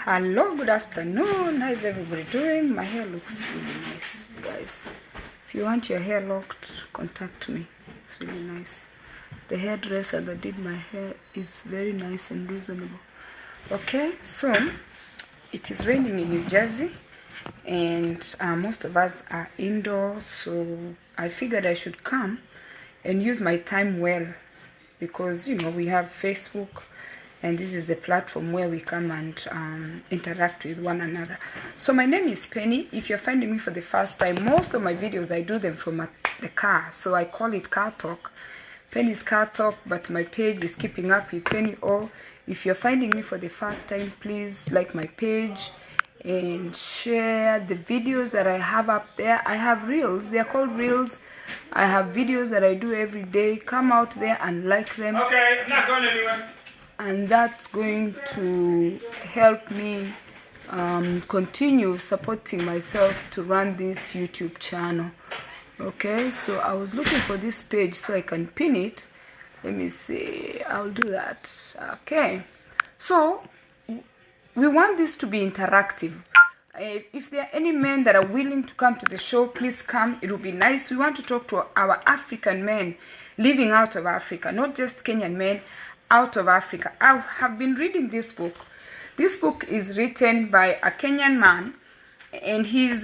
Hello, good afternoon. How's everybody doing? My hair looks really nice, guys. If you want your hair locked, contact me. It's really nice. The hairdresser that did my hair is very nice and reasonable. Okay, so it is raining in New Jersey, and most of us are indoors, so I figured I should come and use my time well, because we have Facebook, and this is the platform where we come and interact with one another. So my name is Penny. If you're finding me for the first time, most of my videos I do them from the car, so I call it Car Talk. Penny's Car Talk, but my page is Keeping Up with Penny O. If you're finding me for the first time, please like my page and share the videos that I have up there. I have reels, they're called reels. I have videos that I do every day. Come out there and like them. Okay, I'm not going anywhere. And that's going to help me continue supporting myself to run this YouTube channel. Okay, so I was looking for this page so I can pin it. Let me see, I'll do that. Okay, so we want this to be interactive. If there are any men that are willing to come to the show, please come. It will be nice. We want to talk to our African men living out of Africa, not just Kenyan men, out of Africa. I have been reading this book. This book is written by a Kenyan man, and he's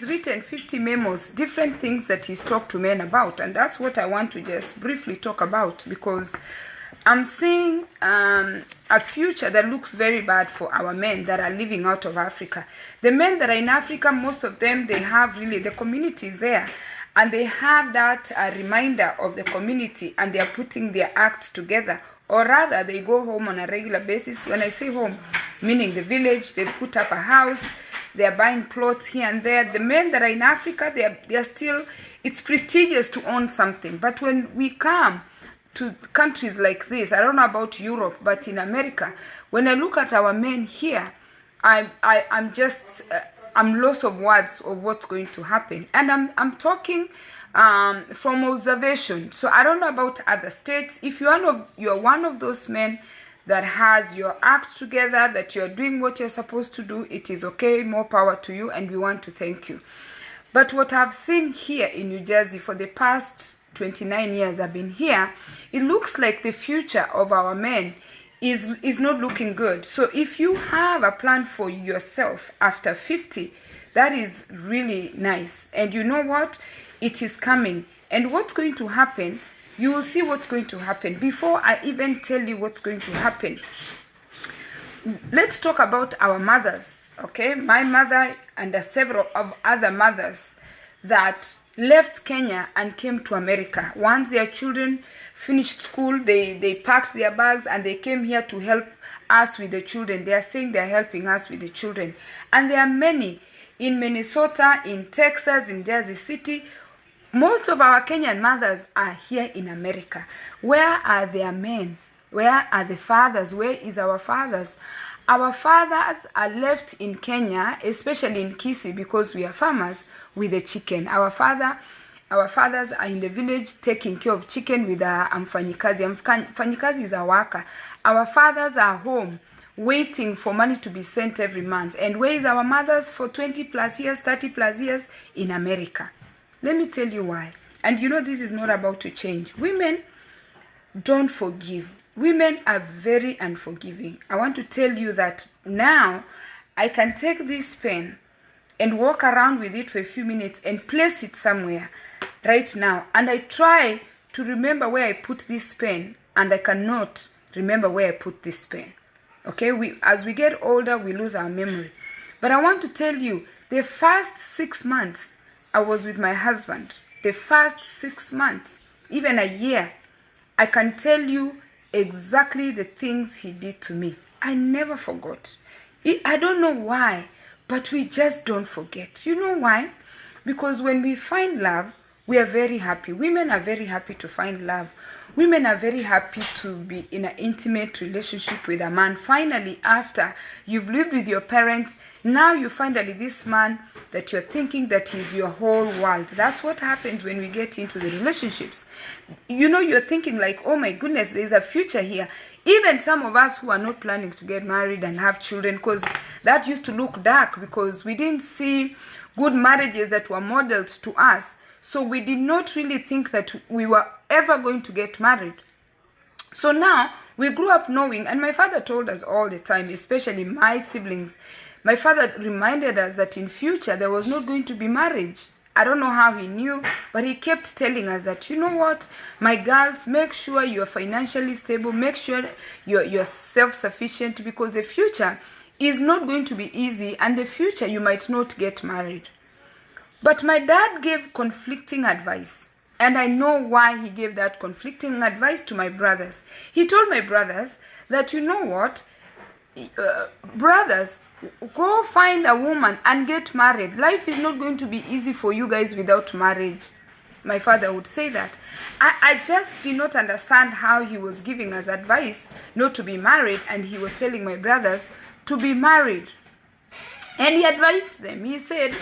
written 50 memos, different things that he's talked to men about, and that's what I want to just briefly talk about, because I'm seeing a future that looks very bad for our men that are living out of Africa. The men that are in Africa, most of them, they have really, the community is there, and they have that reminder of the community, and they are putting their acts together. Or rather, they go home on a regular basis. When I say home, meaning the village, they've put up a house, they're buying plots here and there. The men that are in Africa, they are still, it's prestigious to own something. But when we come to countries like this, I don't know about Europe, but in America, when I look at our men here, I'm lost of words of what's going to happen. And I'm talking from observation. So I don't know about other states. If you're one of those men that has your act together, that you're doing what you're supposed to do, it is okay. More power to you, and we want to thank you. But what I've seen here in New Jersey for the past 29 years I've been here, it looks like the future of our men is not looking good. So if you have a plan for yourself after 50, that is really nice. And you know what? It is coming. And what's going to happen, you will see what's going to happen. Before I even tell you what's going to happen, let's talk about our mothers, okay? My mother and several of other mothers that left Kenya and came to America. Once their children finished school, they packed their bags and they came here to help us with the children. They are saying they are helping us with the children. And there are many in Minnesota, in Texas, in Jersey City. Most of our Kenyan mothers are here in America. Where are their men? Where are the fathers? Where is our fathers? Our fathers are left in Kenya, especially in Kisii, because we are farmers, with the chicken. Our fathers are in the village taking care of chicken with mfanyikazi. Mfanyikazi is a worker. Our fathers are home waiting for money to be sent every month. And where is our mothers for 20 plus years, 30 plus years? In America. Let me tell you why. And this is not about to change. Women don't forgive. Women are very unforgiving. I want to tell you that now I can take this pen and walk around with it for a few minutes and place it somewhere right now. And I try to remember where I put this pen, and I cannot remember where I put this pen. Okay, as we get older, we lose our memory. But I want to tell you, the first 6 months I was with my husband, the first 6 months, even a year, I can tell you exactly the things he did to me. I never forgot. I don't know why, but we just don't forget. You know why? Because when we find love, we are very happy. Women are very happy to find love. Women are very happy to be in an intimate relationship with a man. Finally, after you've lived with your parents, now you finally this man that you're thinking that he's your whole world. That's what happens when we get into the relationships. You're thinking like, oh my goodness, there's a future here. Even some of us who are not planning to get married and have children, because that used to look dark, because we didn't see good marriages that were modeled to us. So we did not really think that we were ever going to get married. So now we grew up knowing, and my father told us all the time, especially my siblings, my father reminded us that in future there was not going to be marriage. I don't know how he knew, but he kept telling us that, you know what, my girls, make sure you're financially stable, make sure you're self-sufficient, because the future is not going to be easy, and the future you might not get married. But my dad gave conflicting advice, and I know why he gave that conflicting advice to my brothers. He told my brothers that, you know what, brothers, go find a woman and get married. Life is not going to be easy for you guys without marriage. My father would say that. I just did not understand how he was giving us advice not to be married, and he was telling my brothers to be married. And he advised them. He said,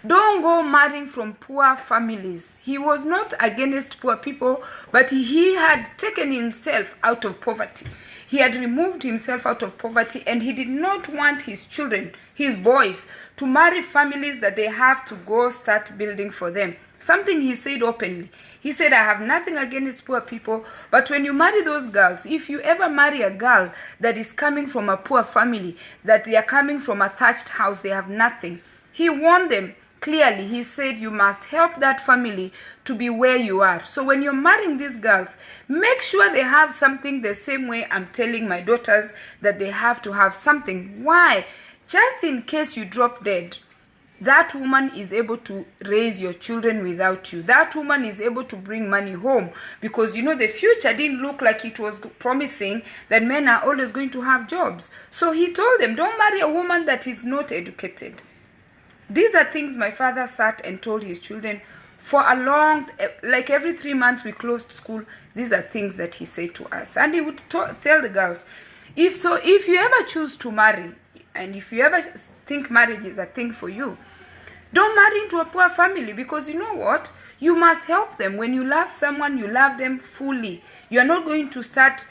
don't go marrying from poor families. He was not against poor people, but he had taken himself out of poverty. He had removed himself out of poverty, and he did not want his children, his boys, to marry families that they have to go start building for them. Something he said openly. He said, I have nothing against poor people, but when you marry those girls, if you ever marry a girl that is coming from a poor family, that they are coming from a thatched house, they have nothing, he warned them clearly. He said, you must help that family to be where you are. So when you're marrying these girls, make sure they have something the same way I'm telling my daughters that they have to have something. Why? Just in case you drop dead, that woman is able to raise your children without you. That woman is able to bring money home, because you know the future didn't look like it was promising that men are always going to have jobs. So he told them, don't marry a woman that is not educated. These are things my father sat and told his children for a long, like every 3 months we closed school. These are things that he said to us. And he would tell the girls, if you ever choose to marry, and if you ever think marriage is a thing for you, don't marry into a poor family, because you know what? You must help them. When you love someone, you love them fully. You are not going to start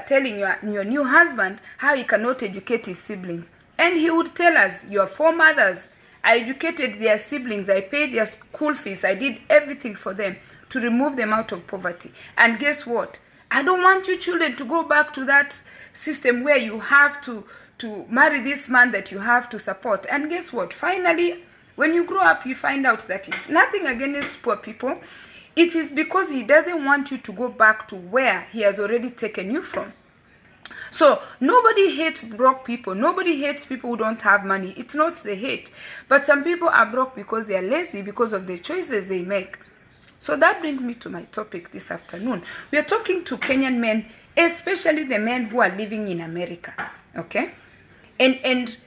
telling your new husband how he cannot educate his siblings. And he would tell us, your foremothers, I educated their siblings, I paid their school fees, I did everything for them to remove them out of poverty. And guess what? I don't want you children to go back to that system where you have to marry this man that you have to support. And guess what? Finally, when you grow up, you find out that it's nothing against poor people. It is because he doesn't want you to go back to where he has already taken you from. So nobody hates broke people. Nobody hates people who don't have money. It's not the hate. But some people are broke because they are lazy, because of the choices they make. So that brings me to my topic this afternoon. We are talking to Kenyan men, especially the men who are living in America. Okay? And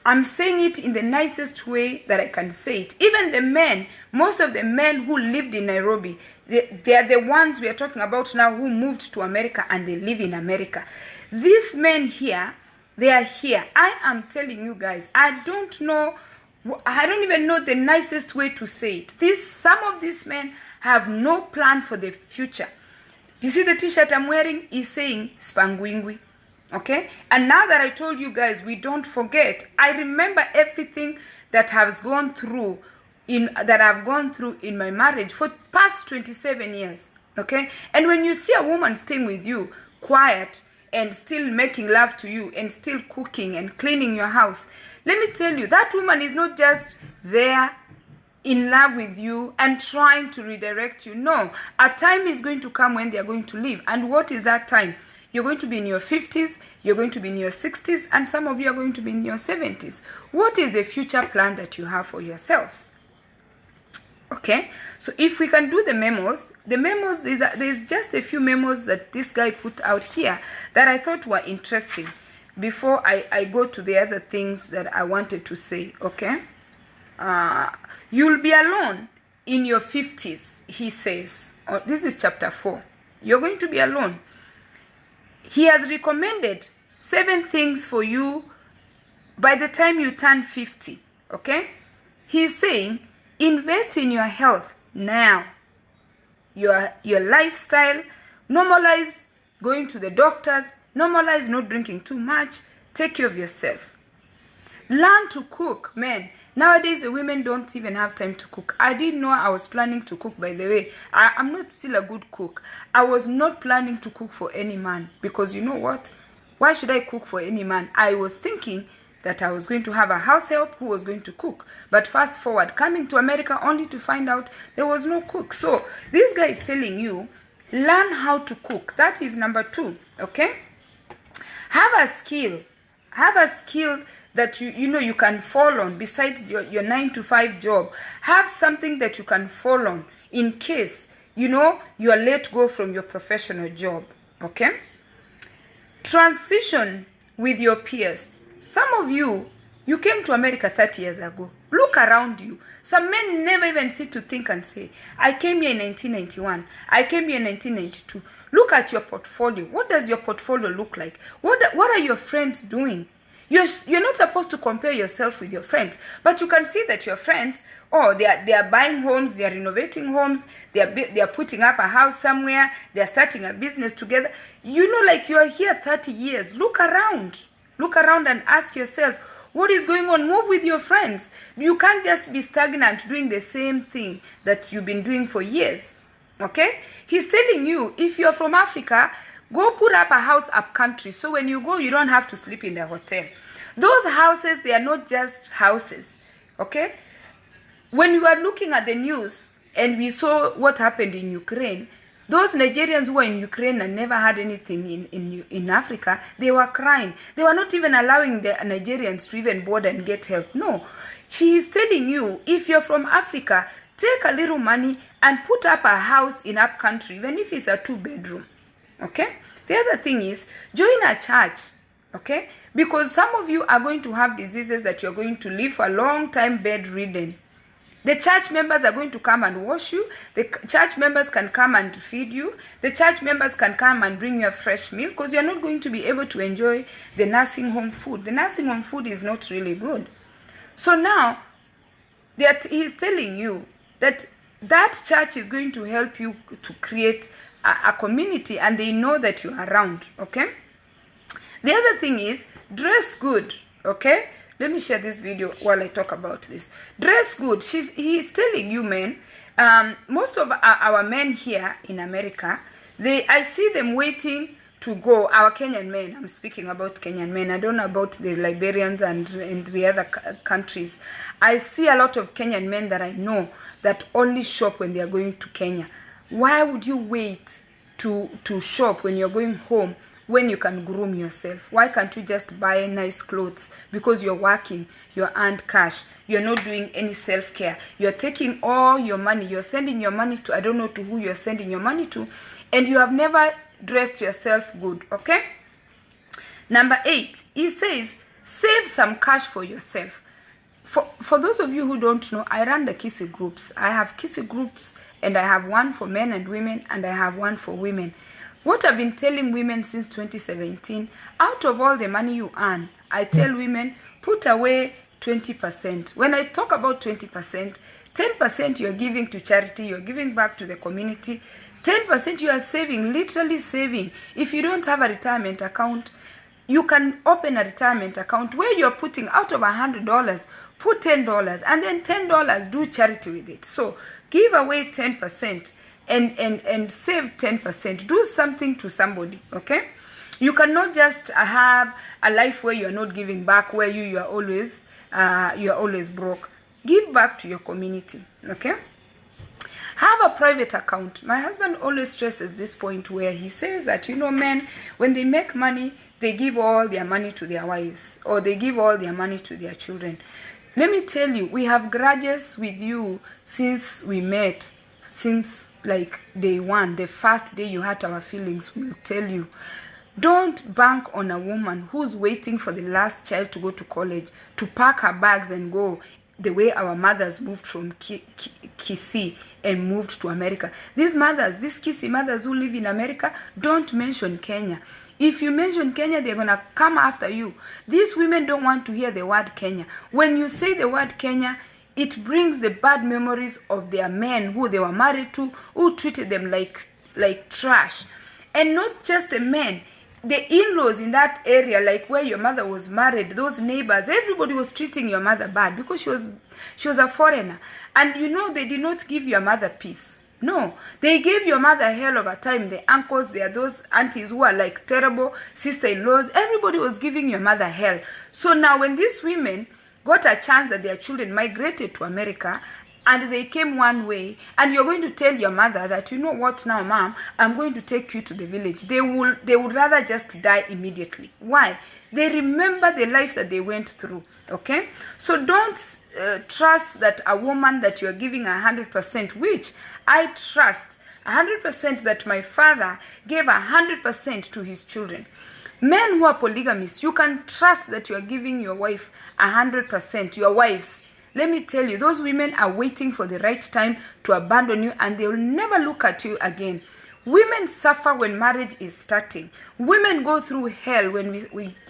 I'm saying it in the nicest way that I can say it. Even the men, most of the men who lived in Nairobi, they are the ones we are talking about now who moved to America and they live in America. These men here, they are here. I am telling you guys, I don't even know the nicest way to say it. Some of these men have no plan for the future. You see the t-shirt I'm wearing is saying Spangwingwi. Okay? And now that I told you guys, we don't forget. I remember everything that I've gone through in my marriage for past 27 years. Okay? And when you see a woman staying with you, quiet, and still making love to you, and still cooking and cleaning your house, let me tell you, that woman is not just there in love with you and trying to redirect you. No, a time is going to come when they are going to leave. And what is that time? You're going to be in your 50s, you're going to be in your 60s, and some of you are going to be in your 70s. What is the future plan that you have for yourselves? Okay, so if we can do the memos, there's just a few memos that this guy put out here that I thought were interesting before I go to the other things that I wanted to say. Okay, you'll be alone in your 50s, he says. This is chapter 4. You're going to be alone. He has recommended 7 things for you by the time you turn 50. Okay, he's saying invest in your health now. Your lifestyle, normalize going to the doctors, Normalize not drinking too much. Take care of yourself. Learn to cook, men. Nowadays, the women don't even have time to cook. I didn't know I was planning to cook, by the way. I'm not still a good cook. I was not planning to cook for any man. Because you know what? Why should I cook for any man? I was thinking that I was going to have a house help who was going to cook. But fast forward, coming to America only to find out there was no cook. So, this guy is telling you, learn how to cook. That is number 2, okay? Have a skill. Have a skill that you can fall on besides your 9-to-5 job. Have something that you can fall on in case, you are let go from your professional job, okay? Transition with your peers. Some of you came to America 30 years ago. Look around you. Some men never even sit to think and say, I came here in 1991. I came here in 1992. Look at your portfolio. What does your portfolio look like? What are your friends doing? You're not supposed to compare yourself with your friends, but you can see that your friends, they are buying homes, they are renovating homes, they are putting up a house somewhere, they are starting a business together. Like you are here 30 years. Look around and ask yourself, what is going on? Move with your friends. You can't just be stagnant doing the same thing that you've been doing for years. Okay? He's telling you, if you're from Africa, go put up a house up country. So when you go, you don't have to sleep in the hotel. Those houses, they are not just houses. Okay? When you are looking at the news and we saw what happened in Ukraine, those Nigerians who were in Ukraine and never had anything in Africa, they were crying. They were not even allowing the Nigerians to even board and get help. No. She is telling you, if you're from Africa, take a little money and put up a house in up country, even if it's a 2-bedroom. Okay? The other thing is, join a church. Okay? Because some of you are going to have diseases that you're going to live for a long time bedridden. The church members are going to come and wash you. The church members can come and feed you. The church members can come and bring you a fresh meal, because you're not going to be able to enjoy the nursing home food. The nursing home food is not really good. So now, he's telling you that church is going to help you to create a community, and they know that you're around, okay? The other thing is, dress good, okay? Let me share this video while I talk about this. Dress good. He's telling you, men, most of our men here in America, I see them waiting to go. Our Kenyan men, I'm speaking about Kenyan men. I don't know about the Liberians and the other countries. I see a lot of Kenyan men that I know that only shop when they are going to Kenya. Why would you wait to shop when you're going home, when you can groom yourself? Why can't you just buy nice clothes? Because you're working, you earned cash, you're not doing any self-care. You're taking all your money, you're sending your money to, I don't know to who you're sending your money to, and you have never dressed yourself good, okay? Number 8, he says, save some cash for yourself. For those of you who don't know, I run the Kisi groups. I have Kisi groups, and I have one for men and women, and I have one for women. What I've been telling women since 2017, out of all the money you earn, I tell women, put away 20%. When I talk about 20%, 10% you're giving to charity, you're giving back to the community. 10% you are saving, literally saving. If you don't have a retirement account, you can open a retirement account where you're putting out of $100, put $10, and then $10 do charity with it. So give away 10%. And save 10%. Do something to somebody, okay? You cannot just have a life where you're not giving back, where you are always broke. Give back to your community, okay? Have a private account. My husband always stresses this point where he says that, men, when they make money, they give all their money to their wives, or they give all their money to their children. Let me tell you, we have grudges with you since we met, since like day one, the first day you hurt our feelings. We'll tell you, don't bank on a woman who's waiting for the last child to go to college to pack her bags and go, the way our mothers moved from Kisii and moved to America. These mothers, these Kisii mothers who live in America, don't mention Kenya. If you mention Kenya, they're going to come after you. These women don't want to hear the word Kenya. When you say the word Kenya, it brings the bad memories of their men who they were married to, who treated them like trash. And not just the men, the in-laws in that area, like where your mother was married, those neighbors, everybody was treating your mother bad because she was a foreigner. And you know, they did not give your mother peace. No, they gave your mother hell over time. The uncles, they are those aunties who are like terrible sister-in-laws. Everybody was giving your mother hell. So now when these women got a chance that their children migrated to America, and they came one way, and you're going to tell your mother that, you know what now, mom, I'm going to take you to the village. They would rather just die immediately. Why? They remember the life that they went through. Okay? So don't trust that a woman that you're giving 100%, which I trust 100% that my father gave 100% to his children. Men who are polygamists, you can trust that you are giving your wife 100%, your wives. Let me tell you, those women are waiting for the right time to abandon you, and they will never look at you again. Women suffer when marriage is starting. Women go through hell when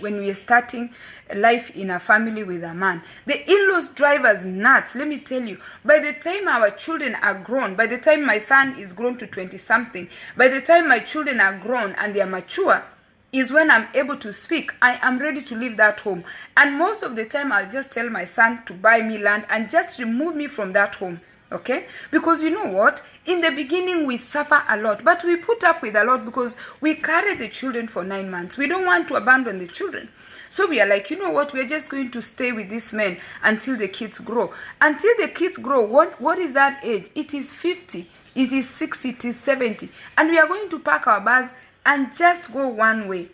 we are starting life in a family with a man. The in-laws drive us nuts. Let me tell you, by the time our children are grown, by the time my son is grown to 20-something, by the time my children are grown and they are mature, is when I'm able to speak. I am ready to leave that home. And most of the time, I'll just tell my son to buy me land and just remove me from that home. Okay? Because you know what? In the beginning, we suffer a lot. But we put up with a lot because we carry the children for 9 months. We don't want to abandon the children. So we are like, you know what? We're just going to stay with this man until the kids grow. Until the kids grow, what is that age? It is 50. It is 60. It is 70. And we are going to pack our bags and just go one way.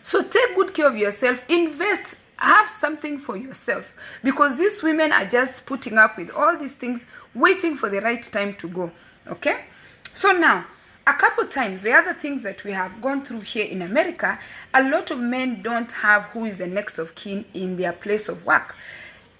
So take good care of yourself. Invest. Have something for yourself. Because these women are just putting up with all these things, waiting for the right time to go. Okay? So now, a couple times, the other things that we have gone through here in America, a lot of men don't have who is the next of kin in their place of work.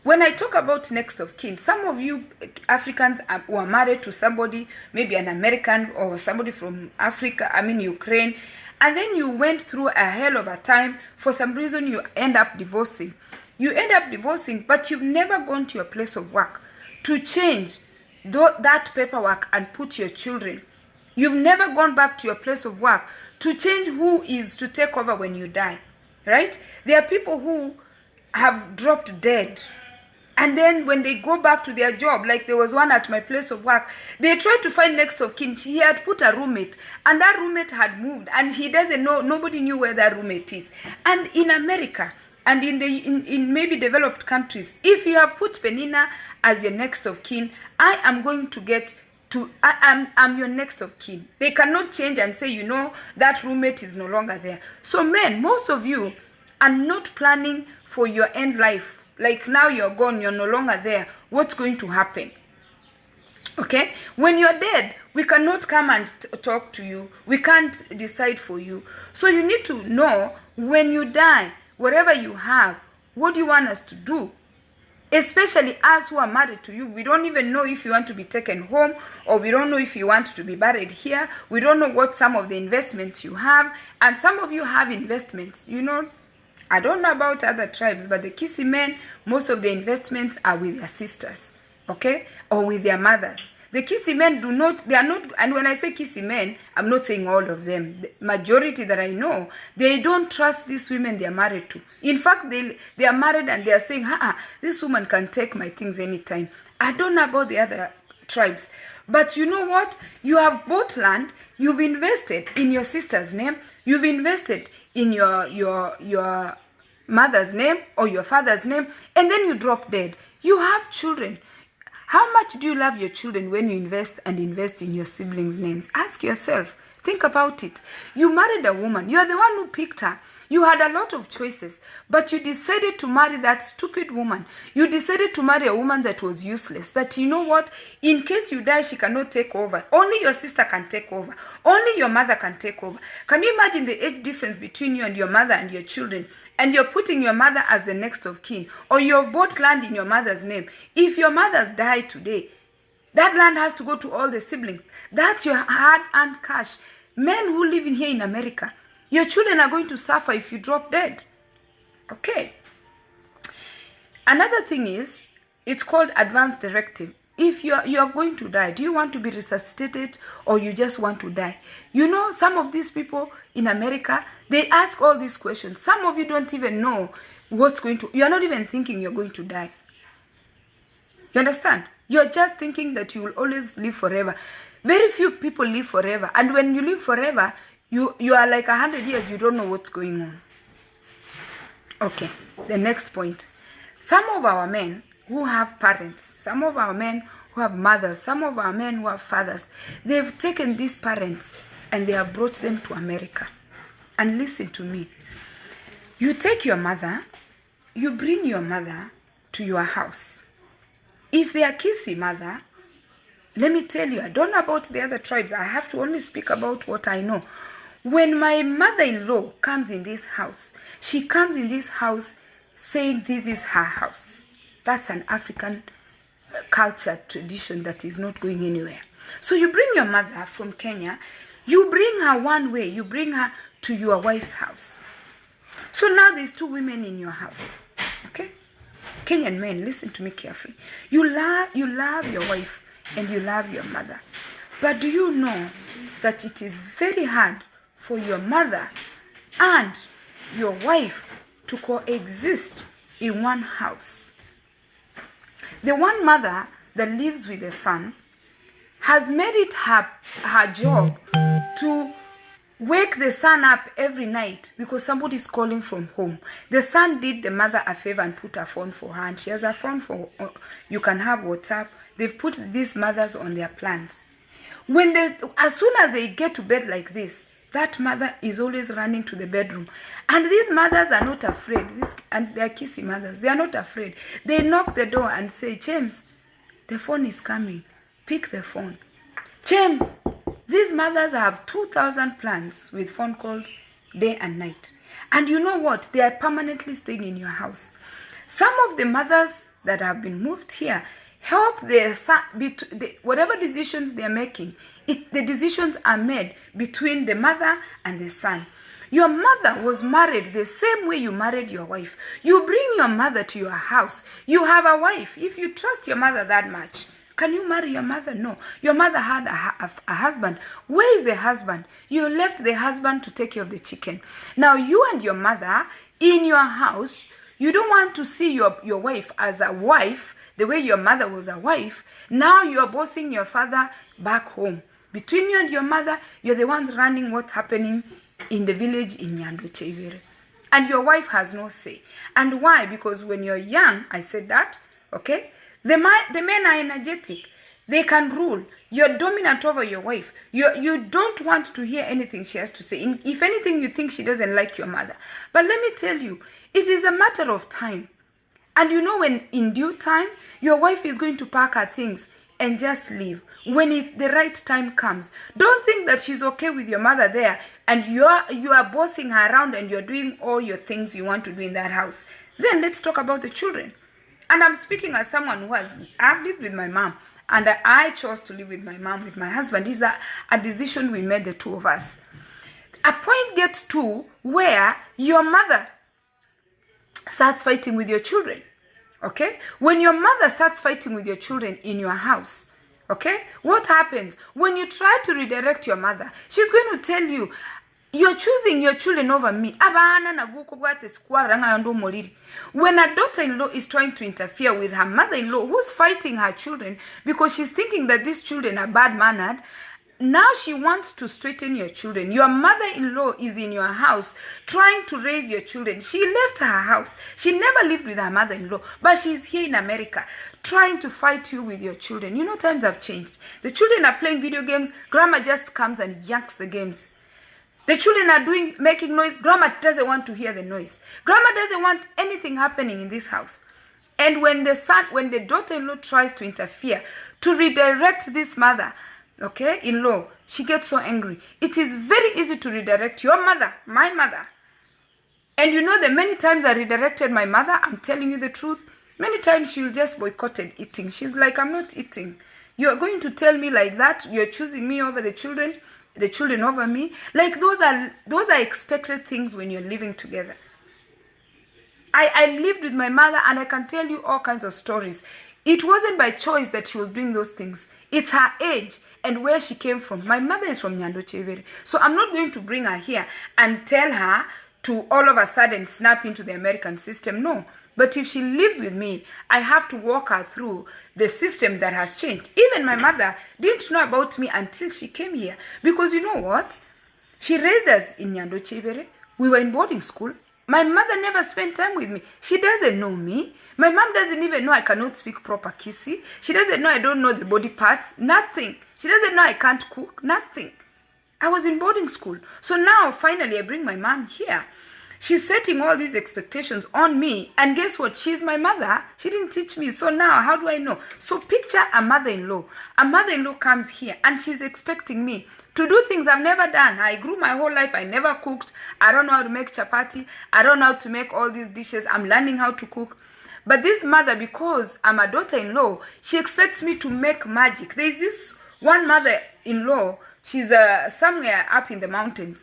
When I talk about next of kin, some of you Africans who are married to somebody, maybe an American or somebody from Africa, Ukraine, and then you went through a hell of a time. For some reason, you end up divorcing. You end up divorcing, but you've never gone to your place of work to change that paperwork and put your children. You've never gone back to your place of work to change who is to take over when you die, right? There are people who have dropped dead. And then when they go back to their job, like there was one at my place of work, they tried to find next of kin. He had put a roommate, and that roommate had moved, and he doesn't know, nobody knew where that roommate is. And in America, and in maybe developed countries, if you have put Penina as your next of kin, I am going to get to, I'm your next of kin. They cannot change and say, you know, that roommate is no longer there. So men, most of you are not planning for your end life. Like now you're gone, you're no longer there. What's going to happen? Okay? When you're dead, we cannot come and talk to you. We can't decide for you. So you need to know when you die, whatever you have, what do you want us to do? Especially us who are married to you. We don't even know if you want to be taken home, or we don't know if you want to be buried here. We don't know what some of the investments you have. And some of you have investments, you know. I don't know about other tribes, but the Kisi men, most of the investments are with their sisters, okay? Or with their mothers. The Kisi men they are not, and when I say Kisi men, I'm not saying all of them. The majority that I know, they don't trust these women they are married to. In fact, they are married and they are saying, this woman can take my things anytime. I don't know about the other tribes. But you know what? You have bought land, you've invested in your sister's name, you've invested in your mother's name or your father's name, and then you drop dead. You have children. How much do you love your children when you invest in your siblings' names? Ask yourself. Think about it. You married a woman. You are the one who picked her. You had a lot of choices, but you decided to marry that stupid woman. You decided to marry a woman that was useless. That, you know what, in case you die, she cannot take over. Only your sister can take over. Only your mother can take over. Can you imagine the age difference between you and your mother and your children? And you're putting your mother as the next of kin. Or you've bought land in your mother's name. If your mother's died today, that land has to go to all the siblings. That's your hard-earned cash. Men who live in here in America, your children are going to suffer if you drop dead. Okay. Another thing is, it's called advance directive. if you're going to die, do you want to be resuscitated or you just want to die? You know, some of these people in America, they ask all these questions. Some of you don't even know you're not even thinking you're going to die. You understand? You're just thinking that you will always live forever. Very few people live forever. And when you live forever, you are like 100 years, you don't know what's going on. Okay, the next point. Some of our men who have parents, some of our men who have mothers, some of our men who have fathers, they've taken these parents and they have brought them to America. And listen to me. You take your mother, you bring your mother to your house. If they are Kisi mother, let me tell you, I don't know about the other tribes. I have to only speak about what I know. When my mother-in-law comes in this house, she comes in this house saying this is her house. That's an African culture, tradition that is not going anywhere. So you bring your mother from Kenya, you bring her one way, you bring her to your wife's house. So now there's two women in your house, okay? Kenyan men, listen to me carefully. You love your wife and you love your mother. But do you know that it is very hard for your mother and your wife to coexist in one house? The one mother that lives with the son has made it her job to wake the son up every night because somebody is calling from home. The son did the mother a favor and put a phone for her, and she has a phone for you can have WhatsApp. They've put these mothers on their plans. As soon as they get to bed like this, that mother is always running to the bedroom. And these mothers are not afraid. And they are Kisi mothers. They are not afraid. They knock the door and say, James, the phone is coming. Pick the phone. James, these mothers have 2,000 plans with phone calls day and night. And you know what? They are permanently staying in your house. Some of the mothers that have been moved here help their son, whatever decisions they are making, the decisions are made between the mother and the son. Your mother was married the same way you married your wife. You bring your mother to your house. You have a wife. If you trust your mother that much, can you marry your mother? No. Your mother had a husband. Where is the husband? You left the husband to take care of the chicken. Now you and your mother in your house, you don't want to see your wife as a wife the way your mother was a wife. Now you're bossing your father back home. Between you and your mother, you're the ones running what's happening in the village in Nyanduchevere. And your wife has no say. And why? Because when you're young, I said that, okay? The men are energetic. They can rule. You're dominant over your wife. You don't want to hear anything she has to say. If anything, you think she doesn't like your mother. But let me tell you, it is a matter of time. And you know when in due time, your wife is going to pack her things and just leave. When the right time comes, don't think that she's okay with your mother there and you are bossing her around and you're doing all your things you want to do in that house. Then let's talk about the children. And I'm speaking as someone I've lived with my mom, and I chose to live with my mom, with my husband. It's a decision we made, the two of us. A point gets to where your mother starts fighting with your children. Okay? When your mother starts fighting with your children in your house, okay? What happens? When you try to redirect your mother, she's going to tell you, you're choosing your children over me. When a daughter-in-law is trying to interfere with her mother-in-law, who's fighting her children because she's thinking that these children are bad-mannered, now she wants to straighten your children. Your mother-in-law is in your house trying to raise your children. She left her house. She never lived with her mother-in-law, but she's here in America trying to fight you with your children. You know, times have changed. The children are playing video games. Grandma just comes and yanks the games. The children are making noise. Grandma doesn't want to hear the noise. Grandma doesn't want anything happening in this house. And when the daughter-in-law tries to interfere, to redirect this mother, okay, in-law, she gets so angry. It is very easy to redirect your mother, my mother. And you know that many times I redirected my mother, I'm telling you the truth. Many times she'll just boycotted eating. She's like, I'm not eating. You're going to tell me like that? You're choosing me over the children over me? Like those are expected things when you're living together. I lived with my mother and I can tell you all kinds of stories. It wasn't by choice that she was doing those things. It's her age and where she came from. My mother is from Nyandochevere. So I'm not going to bring her here and tell her to all of a sudden snap into the American system. No. But if she lives with me, I have to walk her through the system that has changed. Even my mother didn't know about me until she came here. Because you know what? She raised us in Nyandochevere. We were in boarding school. My mother never spent time with me. She doesn't know me. My mom doesn't even know I cannot speak proper Kisi. She doesn't know I don't know the body parts. Nothing. She doesn't know I can't cook. Nothing. I was in boarding school. So now, finally, I bring my mom here. She's setting all these expectations on me. And guess what? She's my mother. She didn't teach me. So now, how do I know? So picture a mother-in-law. A mother-in-law comes here and she's expecting me to do things I've never done. I grew my whole life. I never cooked. I don't know how to make chapati. I don't know how to make all these dishes. I'm learning how to cook. But this mother, because I'm a daughter-in-law, she expects me to make magic. There's this one mother-in-law. She's somewhere up in the mountains.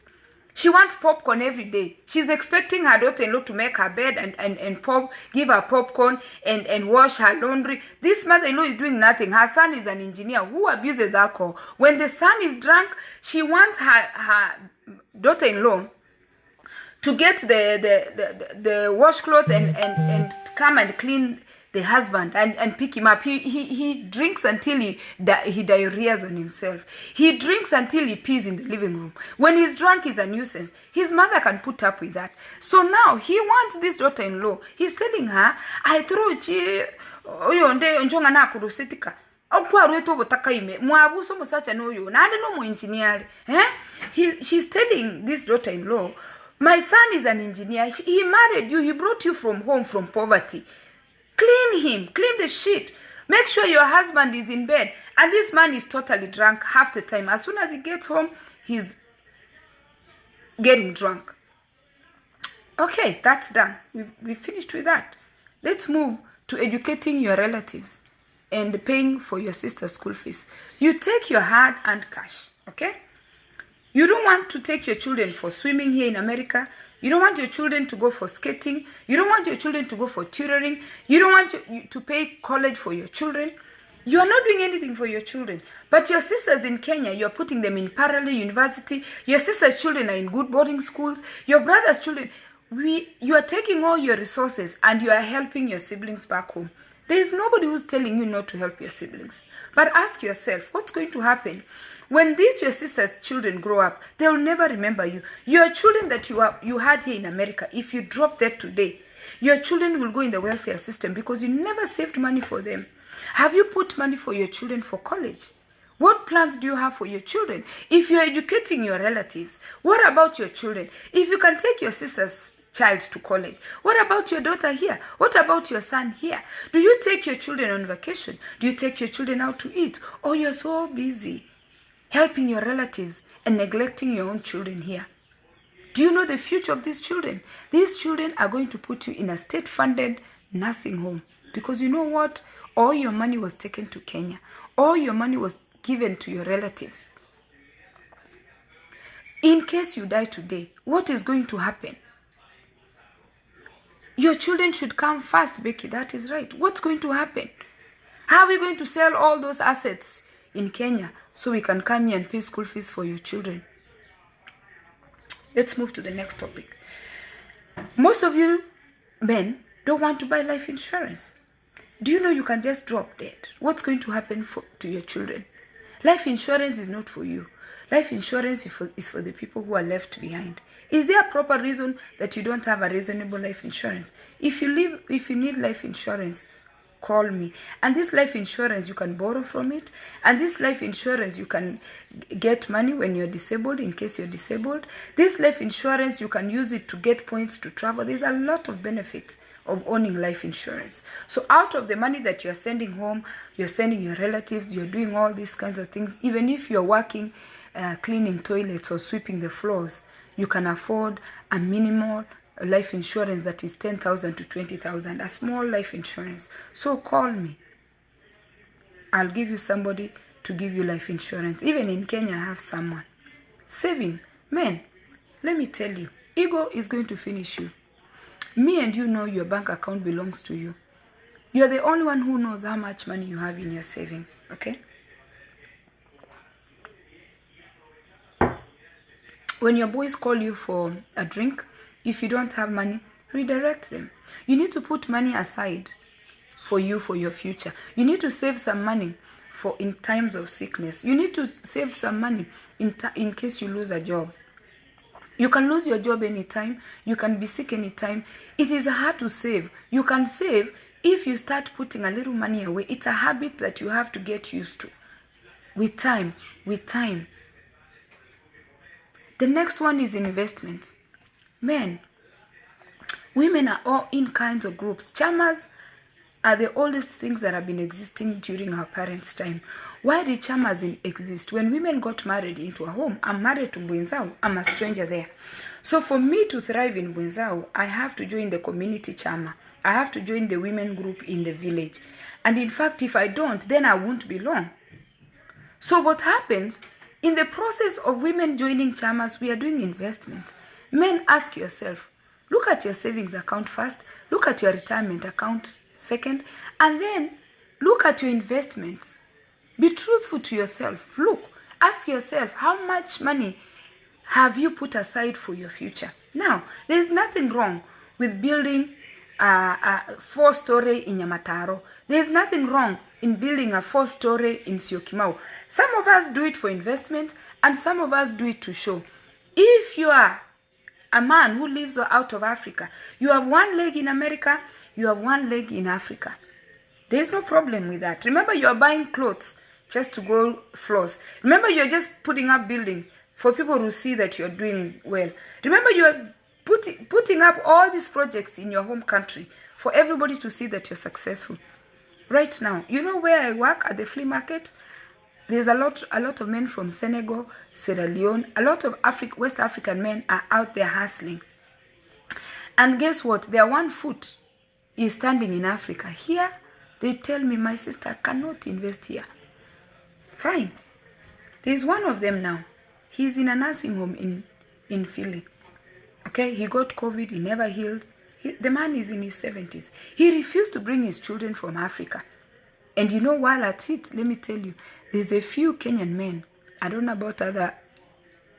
She wants popcorn every day. She's expecting her daughter-in-law to make her bed and give her popcorn and wash her laundry. This mother-in-law is doing nothing. Her son is an engineer who abuses alcohol. When the son is drunk, she wants her daughter-in-law to get the washcloth and come and clean the husband and pick him up. He drinks until he diarrheas on himself. He drinks until he pees in the living room. When he's drunk, he's a nuisance. His mother can put up with that. So now he wants this daughter-in-law. He's telling her, I throw chi oyonde njonga na kurusitika. She's telling this daughter-in-law, my son is an engineer. He married you. He brought you from home, from poverty. Clean him. Clean the shit. Make sure your husband is in bed. And this man is totally drunk half the time. As soon as he gets home, he's getting drunk. Okay, that's done. We finished with that. Let's move to educating your relatives and paying for your sister's school fees. You take your hard-earned cash, okay? You don't want to take your children for swimming here in America. You don't want your children to go for skating. You don't want your children to go for tutoring. You don't want to pay college for your children. You are not doing anything for your children. But your sisters in Kenya, you're putting them in parallel university. Your sister's children are in good boarding schools. Your brother's children, you are taking all your resources and you are helping your siblings back home. There is nobody who's telling you not to help your siblings. But ask yourself, what's going to happen? When these your sister's children grow up, they'll never remember you. Your children that you had here in America, if you drop that today, your children will go in the welfare system because you never saved money for them. Have you put money for your children for college? What plans do you have for your children? If you're educating your relatives, what about your children? If you can take your sister's child to college, what about your daughter here? What about your son here? Do you take your children on vacation? Do you take your children out to eat? Or you're so busy helping your relatives and neglecting your own children here? Do you know the future of these children? These children are going to put you in a state-funded nursing home. Because you know what? All your money was taken to Kenya. All your money was given to your relatives. In case you die today, what is going to happen? Your children should come first, Becky. That is right. What's going to happen? How are we going to sell all those assets in Kenya so we can come here and pay school fees for your children? Let's move to the next topic. Most of you men don't want to buy life insurance. Do you know you can just drop dead? What's going to happen to your children? Life insurance is not for you. Life insurance is for the people who are left behind. Is there a proper reason that you don't have a reasonable life insurance? If you need life insurance, call me. And this life insurance, you can borrow from it. And this life insurance, you can get money when you're disabled, in case you're disabled. This life insurance, you can use it to get points to travel. There's a lot of benefits of owning life insurance. So out of the money that you're sending home, you're sending your relatives, you're doing all these kinds of things. Even if you're working, cleaning toilets or sweeping the floors, you can afford a minimal life insurance that is 10,000 to 20,000, a small life insurance. So call me. I'll give you somebody to give you life insurance. Even in Kenya, I have someone. Saving. Men, let me tell you, ego is going to finish you. Me and you know your bank account belongs to you. You're the only one who knows how much money you have in your savings, okay? When your boys call you for a drink, if you don't have money, redirect them. You need to put money aside for you, for your future. You need to save some money for in times of sickness. You need to save some money in case you lose a job. You can lose your job anytime. You can be sick anytime. It is hard to save. You can save if you start putting a little money away. It's a habit that you have to get used to. With time. The next one is investments. Men, women are all in kinds of groups. Chamas are the oldest things that have been existing during our parents' time. Why did chamas exist? When women got married into a home, I'm married to Bwenzao, I'm a stranger there. So for me to thrive in Bwenzao, I have to join the community chama. I have to join the women group in the village. And in fact, if I don't, then I won't belong. So what happens, in the process of women joining chamas, we are doing investments. Men, ask yourself, look at your savings account first, look at your retirement account second, and then look at your investments. Be truthful to yourself. Look, ask yourself, how much money have you put aside for your future? Now, there is nothing wrong with building a 4-story in Nyamataro. There is nothing wrong in building a 4-story in Syokimau. Some of us do it for investment, and some of us do it to show. If you are a man who lives out of Africa, you have one leg in America, you have one leg in Africa. There is no problem with that. Remember, you are buying clothes just to go floss. Remember, you're just putting up building for people to see that you're doing well. Remember, you're putting up all these projects in your home country for everybody to see that you're successful. Right now, you know where I work at the flea market? There's a lot of men from Senegal, Sierra Leone, a lot of West African men are out there hustling. And guess what? Their one foot is standing in Africa. Here, they tell me, my sister cannot invest here. Fine. There's one of them now. He's in a nursing home in Philly. Okay, he got COVID, he never healed. The man is in his 70s. He refused to bring his children from Africa. And you know, while at it, let me tell you, there's a few Kenyan men, I don't know about other,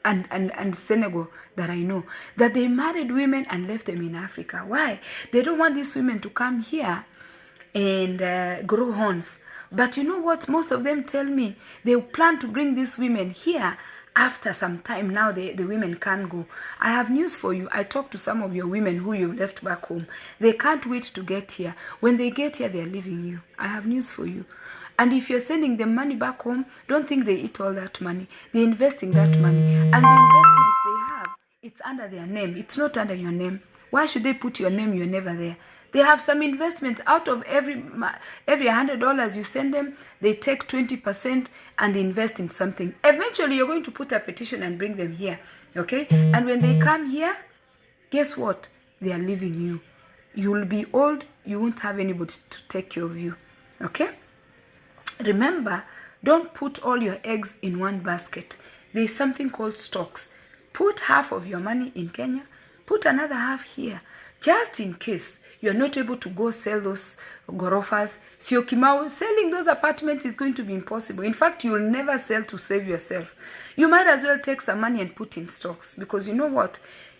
and Senegal that I know, that they married women and left them in Africa. Why? They don't want these women to come here and grow horns. But you know what? Most of them tell me they plan to bring these women here after some time. Now the women can't go. I have news for you. I talked to some of your women who you left back home. They can't wait to get here. When they get here, they're leaving you. I have news for you. And if you're sending them money back home, don't think they eat all that money. They're investing that money. And the investments they have, it's under their name. It's not under your name. Why should they put your name? You're never there. They have some investments. Out of every $100 you send them, they take 20% and invest in something. Eventually, you're going to put a petition and bring them here. Okay? And when they come here, guess what? They are leaving you. You will be old. You won't have anybody to take care of you. Okay? Remember, don't put all your eggs in one basket. There's something called stocks. Put half of your money in Kenya. Put another half here. Just in case you're not able to go sell those gorofas. Syokimau, selling those apartments is going to be impossible. In fact, you'll never sell to save yourself. You might as well take some money and put in stocks. Because you know what?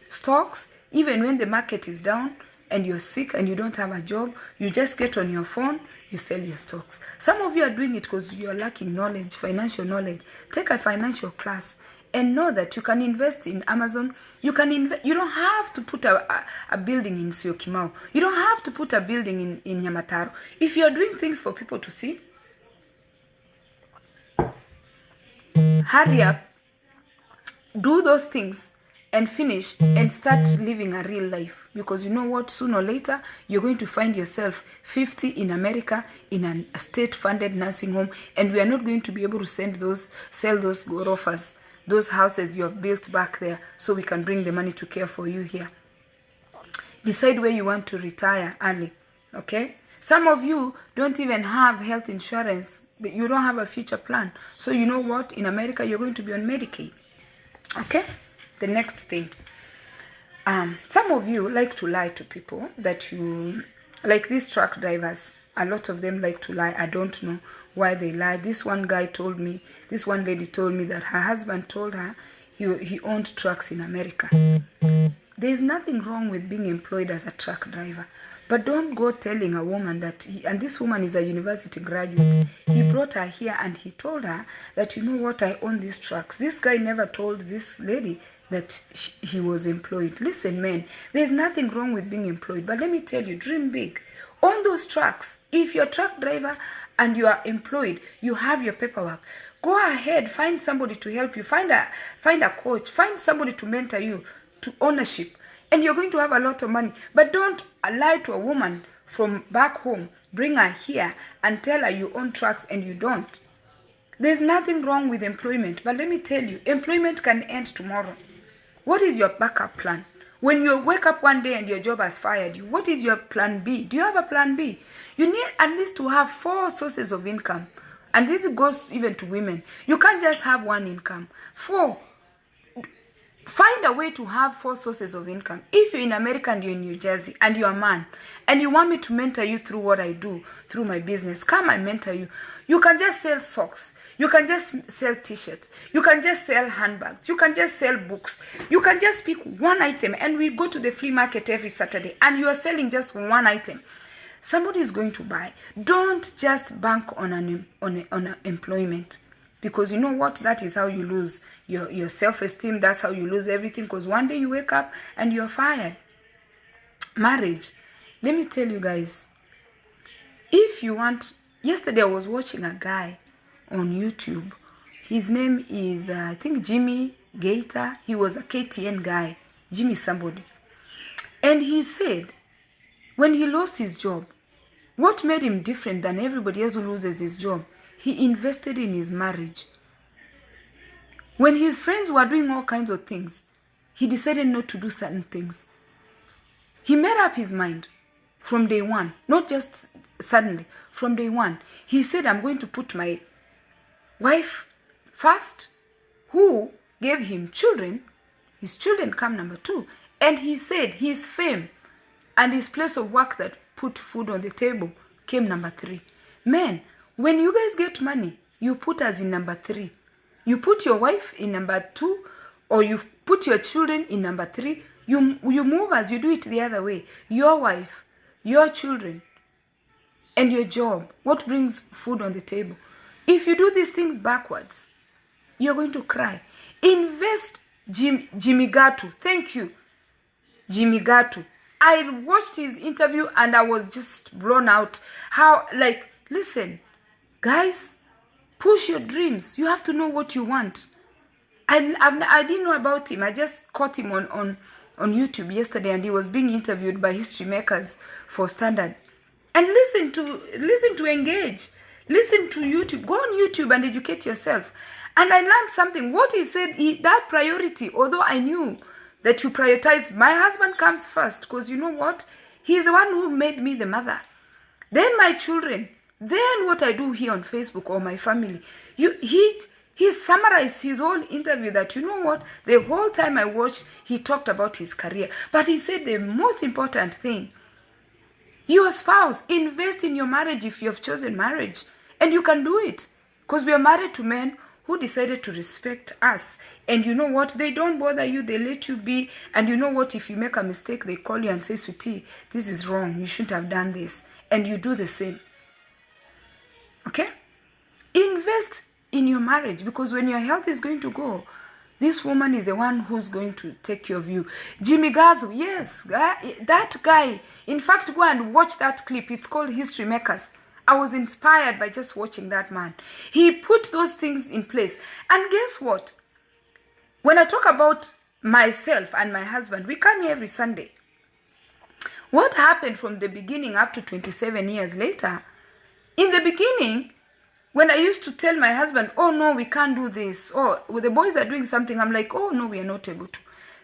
Stocks, even when the market is down and you're sick and you don't have a job, you just get on your phone, you sell your stocks. Some of you are doing it because you're lacking knowledge, financial knowledge. Take a financial class and know that you can invest in Amazon. You can invest. You don't have to put a building in Syokimau. You don't have to put a building in Nyamataro. If you're doing things for people to see, hurry up, do those things and finish and start living a real life. Because you know what? Sooner or later, you're going to find yourself 50 in America in a state-funded nursing home, and we are not going to be able to sell those gorofas, those houses you have built back there, so we can bring the money to care for you here. Decide where you want to retire early, okay? Some of you don't even have health insurance. You don't have a future plan. So you know what? In America, you're going to be on Medicaid, okay? The next thing. Some of you like to lie to people that you, like these truck drivers. A lot of them like to lie. I don't know why they lie. This one lady told me that her husband told her he owned trucks in America. There's nothing wrong with being employed as a truck driver. But don't go telling a woman that, and this woman is a university graduate. He brought her here and he told her that, you know what, I own these trucks. This guy never told this lady that he was employed. Listen, man, there's nothing wrong with being employed. But let me tell you, dream big. Own those trucks. If you're a truck driver and you are employed, you have your paperwork. Go ahead, find somebody to help you. Find a coach. Find somebody to mentor you to ownership. And you're going to have a lot of money. But don't lie to a woman from back home. Bring her here and tell her you own trucks and you don't. There's nothing wrong with employment. But let me tell you, employment can end tomorrow. What is your backup plan? When you wake up one day and your job has fired you, what is your plan B? Do you have a plan B? You need at least to have 4 sources of income. And this goes even to women. You can't just have one income. 4. Find a way to have 4 sources of income. If you're in America and you're in New Jersey and you're a man and you want me to mentor you through what I do, through my business, come and mentor you. You can just sell socks. You can just sell t-shirts. You can just sell handbags. You can just sell books. You can just pick one item and we go to the flea market every Saturday and you are selling just one item. Somebody is going to buy. Don't just bank on an employment. Because you know what? That is how you lose your self-esteem. That's how you lose everything. Because one day you wake up and you're fired. Marriage. Let me tell you guys. If you want... Yesterday I was watching a guy on YouTube. His name is, I think, Jimmy Gator. He was a KTN guy. Jimmy somebody. And he said, when he lost his job, what made him different than everybody else who loses his job? He invested in his marriage. When his friends were doing all kinds of things, he decided not to do certain things. He made up his mind from day one, not just suddenly, from day one. He said, I'm going to put my wife first, who gave him children. His children come number 2. And he said his fame and his place of work that put food on the table came number 3. Men, when you guys get money, you put us in number 3. You put your wife in number 2, or you put your children in number 3. You move us, you do it the other way. Your wife, your children, and your job. What brings food on the table? If you do these things backwards, you're going to cry. Invest. Jimmy Gatu. Thank you, Jimmy Gatu. I watched his interview and I was just blown out. How, like, listen, guys, push your dreams. You have to know what you want. I didn't know about him. I just caught him on YouTube yesterday and he was being interviewed by history makers for Standard. And listen to Engage. Listen to YouTube. Go on YouTube and educate yourself. And I learned something. What he said, that priority, although I knew that you prioritize, my husband comes first. Because you know what? He's the one who made me the mother. Then my children. Then what I do here on Facebook or my family. He summarized his whole interview that, you know what? The whole time I watched, he talked about his career. But he said the most important thing, your spouse, invest in your marriage if you have chosen marriage. And you can do it. Because we are married to men who decided to respect us. And you know what? They don't bother you. They let you be. And you know what? If you make a mistake, they call you and say, sweetie, this is wrong. You shouldn't have done this. And you do the same. Okay? Invest in your marriage. Because when your health is going to go, this woman is the one who's going to take care of you. Jimmy Gadu, yes. That guy. In fact, go and watch that clip. It's called History Makers. I was inspired by just watching that man. He put those things in place. And guess what? When I talk about myself and my husband, we come here every Sunday. What happened from the beginning up to 27 years later? In the beginning, when I used to tell my husband, oh no, we can't do this. Or when the boys are doing something, I'm like, oh no, we are not able to.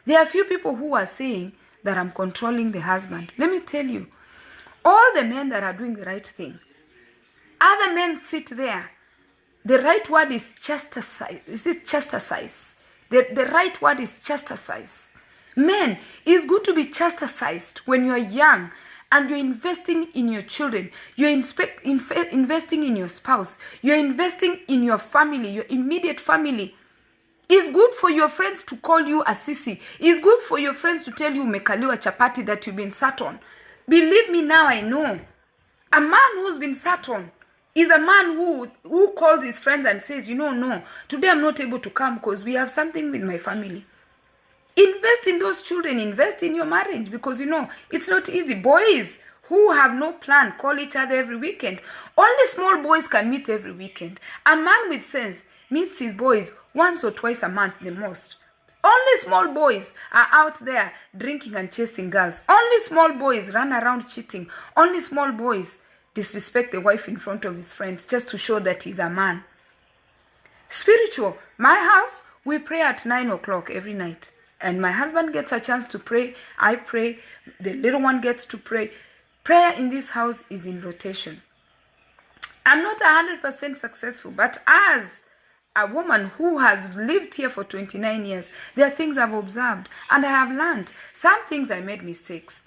There are few people who are saying that I'm controlling the husband. Let me tell you, all the men that are doing the right thing, other men sit there. The right word is chastise. Is it chastise? The right word is chastise. Men, it's good to be chastised when you're young and you're investing in your children, you're investing in your spouse, you're investing in your family, your immediate family. It's good for your friends to call you a sissy. It's good for your friends to tell you umekaliwa chapati, that you've been sat on. Believe me, now I know. A man who's been sat on is a man who calls his friends and says, no, today I'm not able to come because we have something with my family. Invest in those children, invest in your marriage, because it's not easy. Boys who have no plan call each other every weekend. Only small boys can meet every weekend. A man with sense meets his boys once or twice a month the most. Only small boys are out there drinking and chasing girls. Only small boys run around cheating. Only small boys disrespect the wife in front of his friends just to show that he's a man. Spiritual. My house, we pray at 9 o'clock every night. And my husband gets a chance to pray. I pray. The little one gets to pray. Prayer in this house is in rotation. I'm not 100% successful, but as a woman who has lived here for 29 years, there are things I've observed and I have learned. Some things I made mistakes.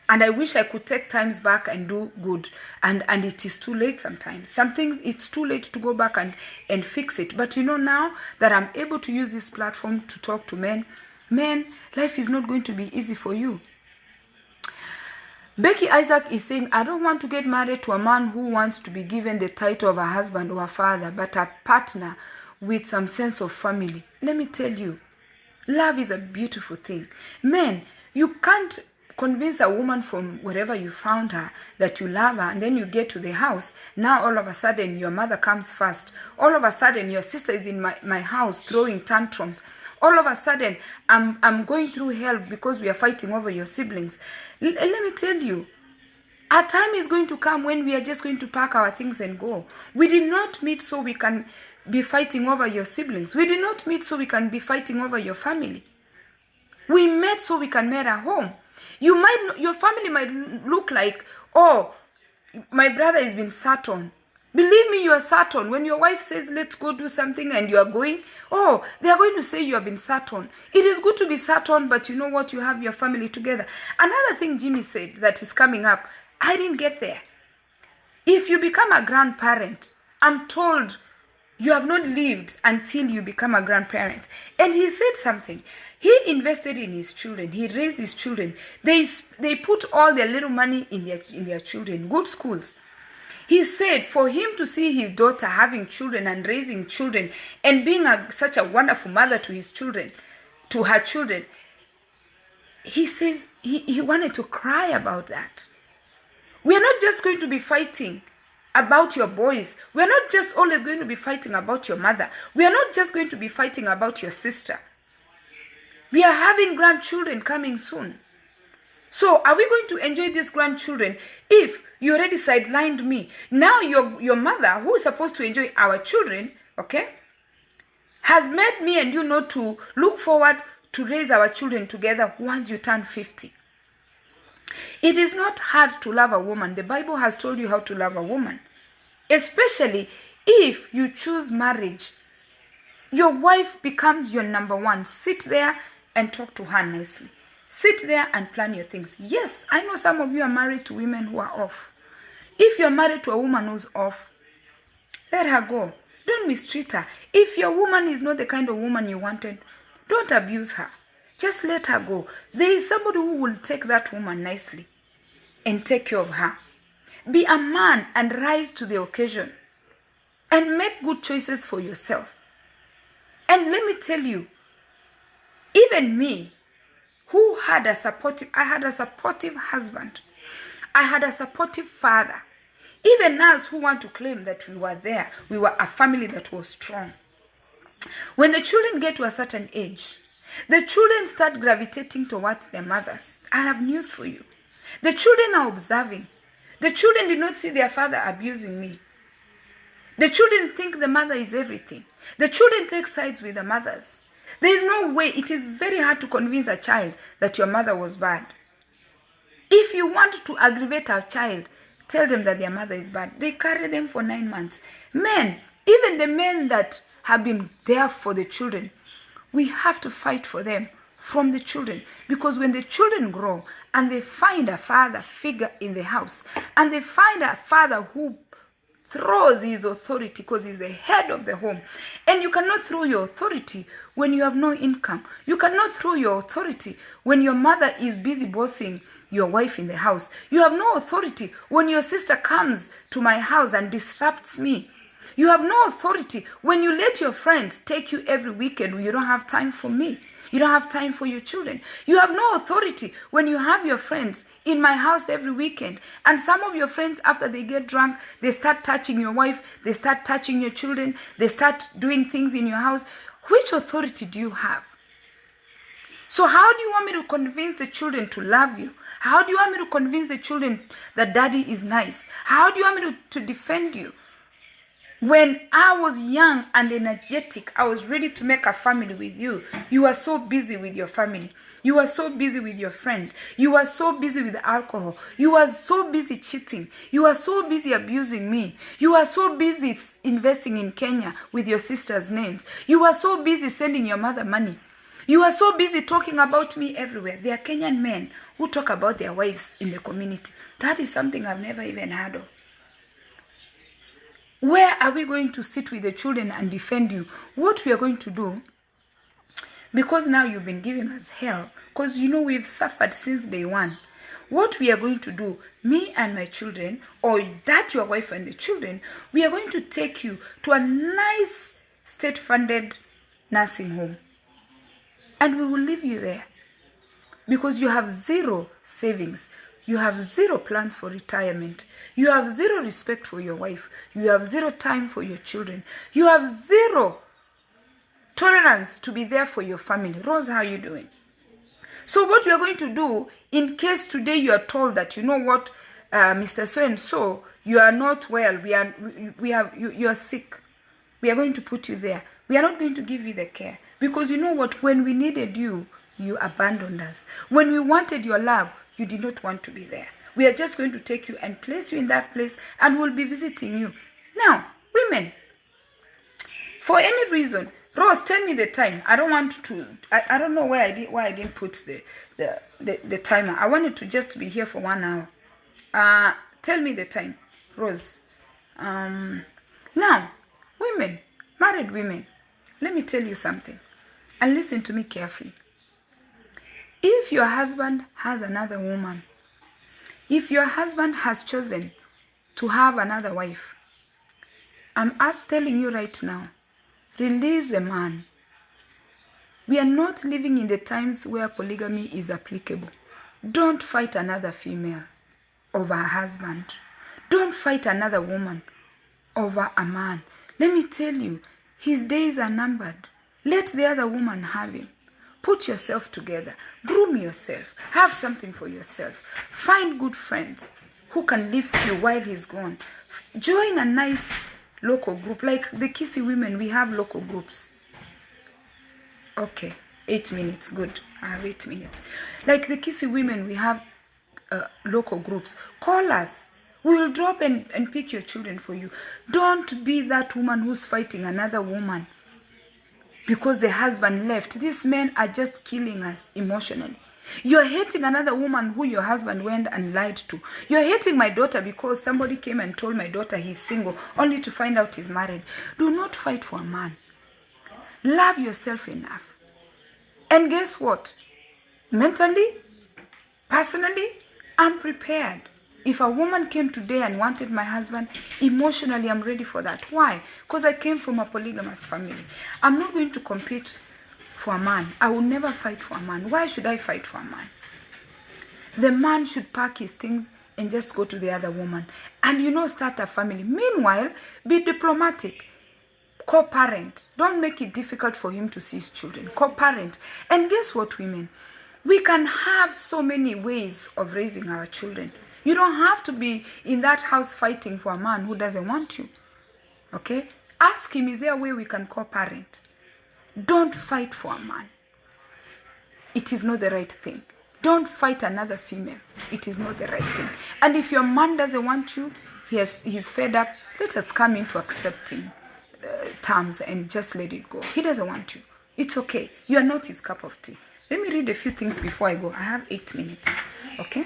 And I wish I could take times back and do good. And it is too late sometimes. Some things, it's too late to go back and fix it. But now that I'm able to use this platform to talk to men, life is not going to be easy for you. Becky Isaac is saying, I don't want to get married to a man who wants to be given the title of a husband or a father, but a partner with some sense of family. Let me tell you, love is a beautiful thing. Men, you can't convince a woman from wherever you found her that you love her, and then you get to the house. Now all of a sudden your mother comes first. All of a sudden your sister is in my house throwing tantrums. All of a sudden I'm going through hell because we are fighting over your siblings. Let me tell you, a time is going to come when we are just going to pack our things and go. We did not meet so we can be fighting over your siblings. We did not meet so we can be fighting over your family. We met so we can make a home. Your family might look like, oh, my brother has been sat on. Believe me, you are sat on. When your wife says, let's go do something and you are going, oh, they are going to say you have been sat on. It is good to be sat on, but you know what? You have your family together. Another thing Jimmy said that is coming up, I didn't get there. If you become a grandparent, I'm told you have not lived until you become a grandparent. And he said something. He invested in his children. He raised his children. They put all their little money in their children, good schools. He said for him to see his daughter having children and raising children and being such a wonderful mother to his children, to her children, he says he wanted to cry about that. We are not just going to be fighting about your boys. We are not just always going to be fighting about your mother. We are not just going to be fighting about your sister. We are having grandchildren coming soon. So are we going to enjoy these grandchildren if you already sidelined me? Now your mother, who is supposed to enjoy our children, okay, has made me and you not to look forward to raise our children together once you turn 50. It is not hard to love a woman. The Bible has told you how to love a woman. Especially if you choose marriage. Your wife becomes your number one. Sit there and talk to her nicely. Sit there and plan your things. Yes, I know some of you are married to women who are off. If you're married to a woman who's off, let her go. Don't mistreat her. If your woman is not the kind of woman you wanted, don't abuse her. Just let her go. There is somebody who will take that woman nicely and take care of her. Be a man and rise to the occasion and make good choices for yourself. And let me tell you, even me, who had I had a supportive husband. I had a supportive father. Even us who want to claim that we were there, we were a family that was strong. When the children get to a certain age, the children start gravitating towards their mothers. I have news for you. The children are observing. The children did not see their father abusing me. The children think the mother is everything. The children take sides with the mothers. There is no way. It is very hard to convince a child that your mother was bad. If you want to aggravate a child, tell them that their mother is bad. They carry them for 9 months. Men, even the men that have been there for the children, we have to fight for them from the children. Because when the children grow and they find a father figure in the house, and they find a father who throws his authority because he's the head of the home, and you cannot throw your authority when you have no income. You cannot throw your authority when your mother is busy bossing your wife in the house. You have no authority when your sister comes to my house and disrupts me. You have no authority when you let your friends take you every weekend when you don't have time for me. You don't have time for your children. You have no authority when you have your friends in my house every weekend. And some of your friends, after they get drunk, they start touching your wife, they start touching your children, they start doing things in your house. Which authority do you have? So how do you want me to convince the children to love you? How do you want me to convince the children that daddy is nice? How do you want me to defend you? When I was young and energetic, I was ready to make a family with you. You were so busy with your family. You were so busy with your friend. You were so busy with alcohol. You were so busy cheating. You were so busy abusing me. You were so busy investing in Kenya with your sister's names. You were so busy sending your mother money. You are so busy talking about me everywhere. There are Kenyan men who talk about their wives in the community. That is something I've never even heard of. Where are we going to sit with the children and defend you? What we are going to do, because now you've been giving us hell, because you know we've suffered since day one. What we are going to do, me and my children, or that your wife and the children, we are going to take you to a nice state-funded nursing home. And we will leave you there. Because you have zero savings. You have zero plans for retirement. You have zero respect for your wife. You have zero time for your children. You have zero tolerance to be there for your family. Rose, how are you doing? So what we are going to do, in case today you are told that, you know what, Mr. So-and-so, you are not well, you are sick. We are going to put you there. We are not going to give you the care. Because you know what, when we needed you, you abandoned us. When we wanted your love, you did not want to be there. We are just going to take you and place you in that place, and we'll be visiting you. Now, women, for any reason, Rose, tell me the time. I don't want to. I don't know why I didn't put the timer. I wanted to just be here for 1 hour. Tell me the time, Rose. Now, women, married women, let me tell you something, and listen to me carefully. If your husband has another woman, if your husband has chosen to have another wife, I'm telling you right now, release the man. We are not living in the times where polygamy is applicable. Don't fight another female over a husband. Don't fight another woman over a man. Let me tell you, his days are numbered. Let the other woman have him. Put yourself together. Groom yourself. Have something for yourself. Find good friends who can lift you while he's gone. Join a nice local group. Like the Kissy women, we have local groups. Okay, 8 minutes. Good. I have 8 minutes. Like the Kissy women, we have local groups. Call us. We will drop and pick your children for you. Don't be that woman who's fighting another woman because the husband left. These men are just killing us emotionally. You're hating another woman who your husband went and lied to. You're hating my daughter because somebody came and told my daughter he's single only to find out he's married. Do not fight for a man. Love yourself enough. And guess what? Mentally, personally, I'm prepared. If a woman came today and wanted my husband, emotionally, I'm ready for that. Why? Because I came from a polygamous family. I'm not going to compete for a man. I will never fight for a man. Why should I fight for a man? The man should pack his things and just go to the other woman. And start a family. Meanwhile, be diplomatic. Co-parent. Don't make it difficult for him to see his children. Co-parent. And guess what, women? We can have so many ways of raising our children. You don't have to be in that house fighting for a man who doesn't want you. Okay? Ask him, is there a way we can co-parent? Don't fight for a man. It is not the right thing. Don't fight another female. It is not the right thing. And if your man doesn't want you, he's fed up, let us come into accepting terms and just let it go. He doesn't want you. It's okay. You are not his cup of tea. Let me read a few things before I go. I have 8 minutes. Okay.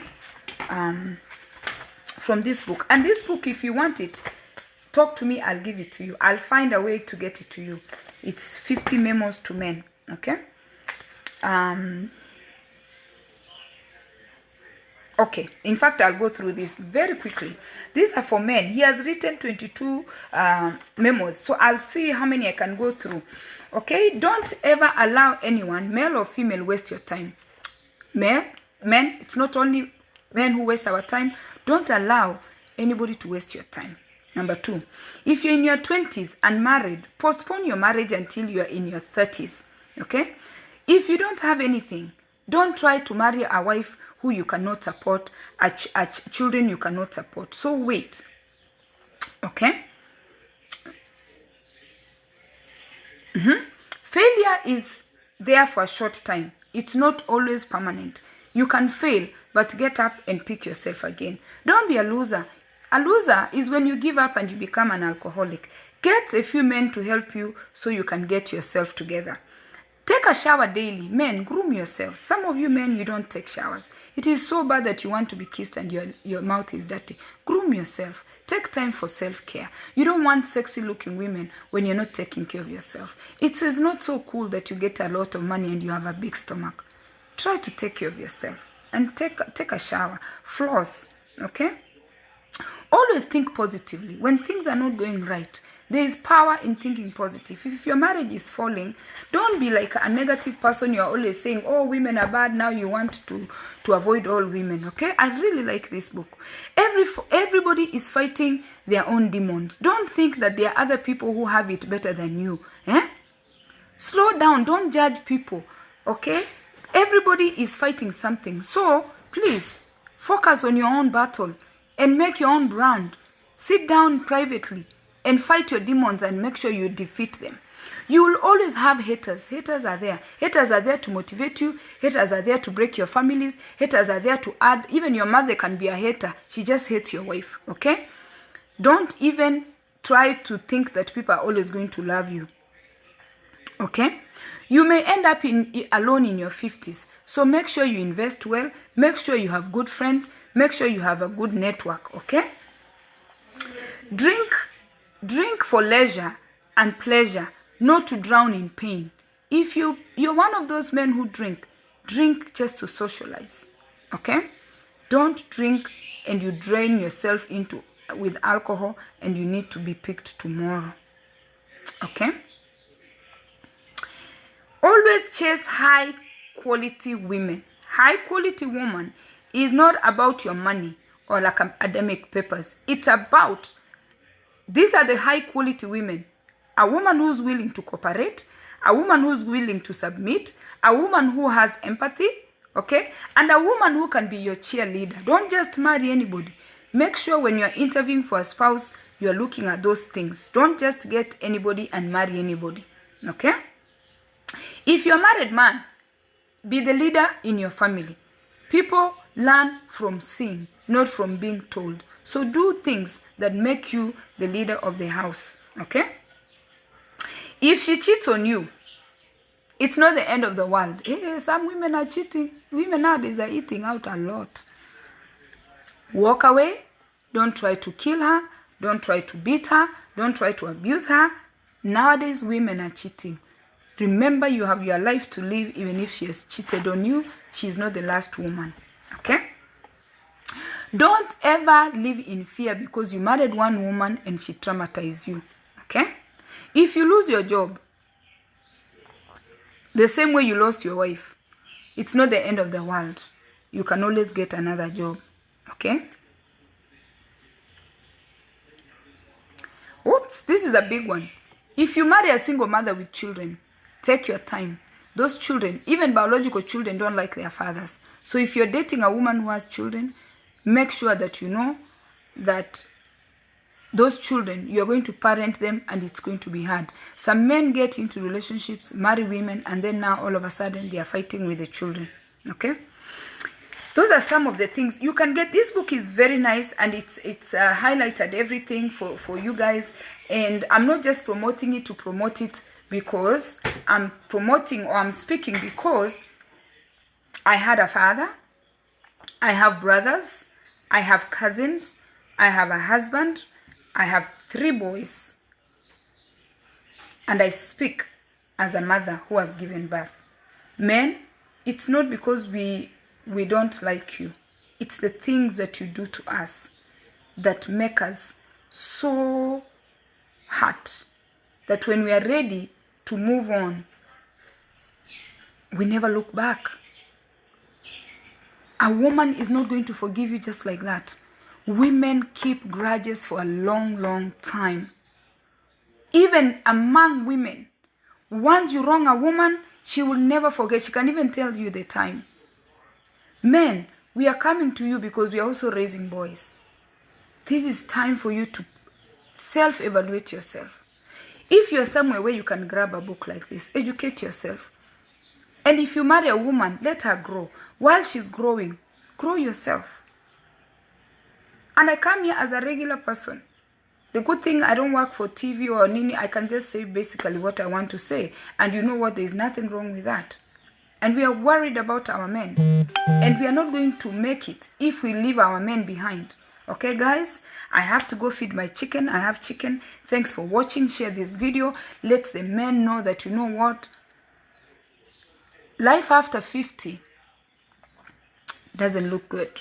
From this book. And this book, if you want it, talk to me. I'll give it to you. I'll find a way to get it to you. It's 50 memos to men. Okay. Okay, in fact, I'll go through this very quickly. These are for men. He has written 22 memos, so I'll see how many I can go through. Okay, don't ever allow anyone, male or female, waste your time. Men, it's not only men who waste our time. Don't allow anybody to waste your time. Number 2, if you're in your 20s and married, postpone your marriage until you're in your 30s. Okay, if you don't have anything, don't try to marry a wife who you cannot support, children you cannot support. So wait. Okay? Failure is there for a short time. It's not always permanent. You can fail, but get up and pick yourself again. Don't be a loser. A loser is when you give up and you become an alcoholic. Get a few men to help you so you can get yourself together. Take a shower daily. Men, groom yourself. Some of you men, you don't take showers. It is so bad that you want to be kissed and your mouth is dirty. Groom yourself. Take time for self-care. You don't want sexy-looking women when you're not taking care of yourself. It is not so cool that you get a lot of money and you have a big stomach. Try to take care of yourself and take a shower. Floss, okay? Always think positively. When things are not going right, there is power in thinking positive. If your marriage is falling, don't be like a negative person. You're always saying, oh, women are bad. Now you want to avoid all women. Okay? I really like this book. Everybody is fighting their own demons. Don't think that there are other people who have it better than you. Slow down. Don't judge people. Okay? Everybody is fighting something. So, please, focus on your own battle and make your own brand. Sit down privately and fight your demons and make sure you defeat them. You will always have haters. Haters are there. Haters are there to motivate you. Haters are there to break your families. Haters are there to add. Even your mother can be a hater. She just hates your wife. Okay? Don't even try to think that people are always going to love you. Okay? You may end up alone in your 50s. So make sure you invest well. Make sure you have good friends. Make sure you have a good network. Okay? Drink for leisure and pleasure, not to drown in pain. If you're one of those men who drink just to socialize. Okay? Don't drink and you drain yourself with alcohol and you need to be picked tomorrow. Okay? Always chase high quality women. High quality woman is not about your money or like academic papers. It's about, these are the high quality women. A woman who's willing to cooperate, a woman who's willing to submit, a woman who has empathy, okay? And a woman who can be your cheerleader. Don't just marry anybody. Make sure when you're interviewing for a spouse, you're looking at those things. Don't just get anybody and marry anybody, okay? If you're a married man, be the leader in your family. People learn from seeing, not from being told. So do things that make you the leader of the house, okay? If she cheats on you, it's not the end of the world. Hey, some women are cheating. Women nowadays are eating out a lot. Walk away. Don't try to kill her. Don't try to beat her. Don't try to abuse her. Nowadays, women are cheating. Remember, you have your life to live. Even if she has cheated on you, she's not the last woman. Okay? Don't ever live in fear because you married one woman and she traumatized you. Okay? If you lose your job, the same way you lost your wife, it's not the end of the world. You can always get another job. Okay? Oops, this is a big one. If you marry a single mother with children, take your time. Those children, even biological children, don't like their fathers. So if you're dating a woman who has children, make sure that you know that those children, you're going to parent them and it's going to be hard. Some men get into relationships, marry women, and then now all of a sudden they are fighting with the children. Okay? Those are some of the things you can get. This book is very nice and it's highlighted everything for you guys. And I'm not just promoting it to promote it because I'm promoting or I'm speaking because I had a father, I have brothers, I have cousins, I have a husband, I have 3 boys, and I speak as a mother who has given birth. Men, it's not because we don't like you. It's the things that you do to us that make us so hurt that when we are ready to move on, we never look back. A woman is not going to forgive you just like that. Women keep grudges for a long, long time. Even among women, once you wrong a woman, she will never forget. She can even tell you the time. Men, we are coming to you because we are also raising boys. This is time for you to self-evaluate yourself. If you're somewhere where you can grab a book like this, educate yourself. And if you marry a woman, let her grow. While she's growing, grow yourself. And I come here as a regular person. The good thing, I don't work for TV or Nini. I can just say basically what I want to say. And you know what? There is nothing wrong with that. And we are worried about our men. And we are not going to make it if we leave our men behind. Okay, guys? I have to go feed my chicken. I have chicken. Thanks for watching. Share this video. Let the men know that you know what? Life after 50 doesn't look good.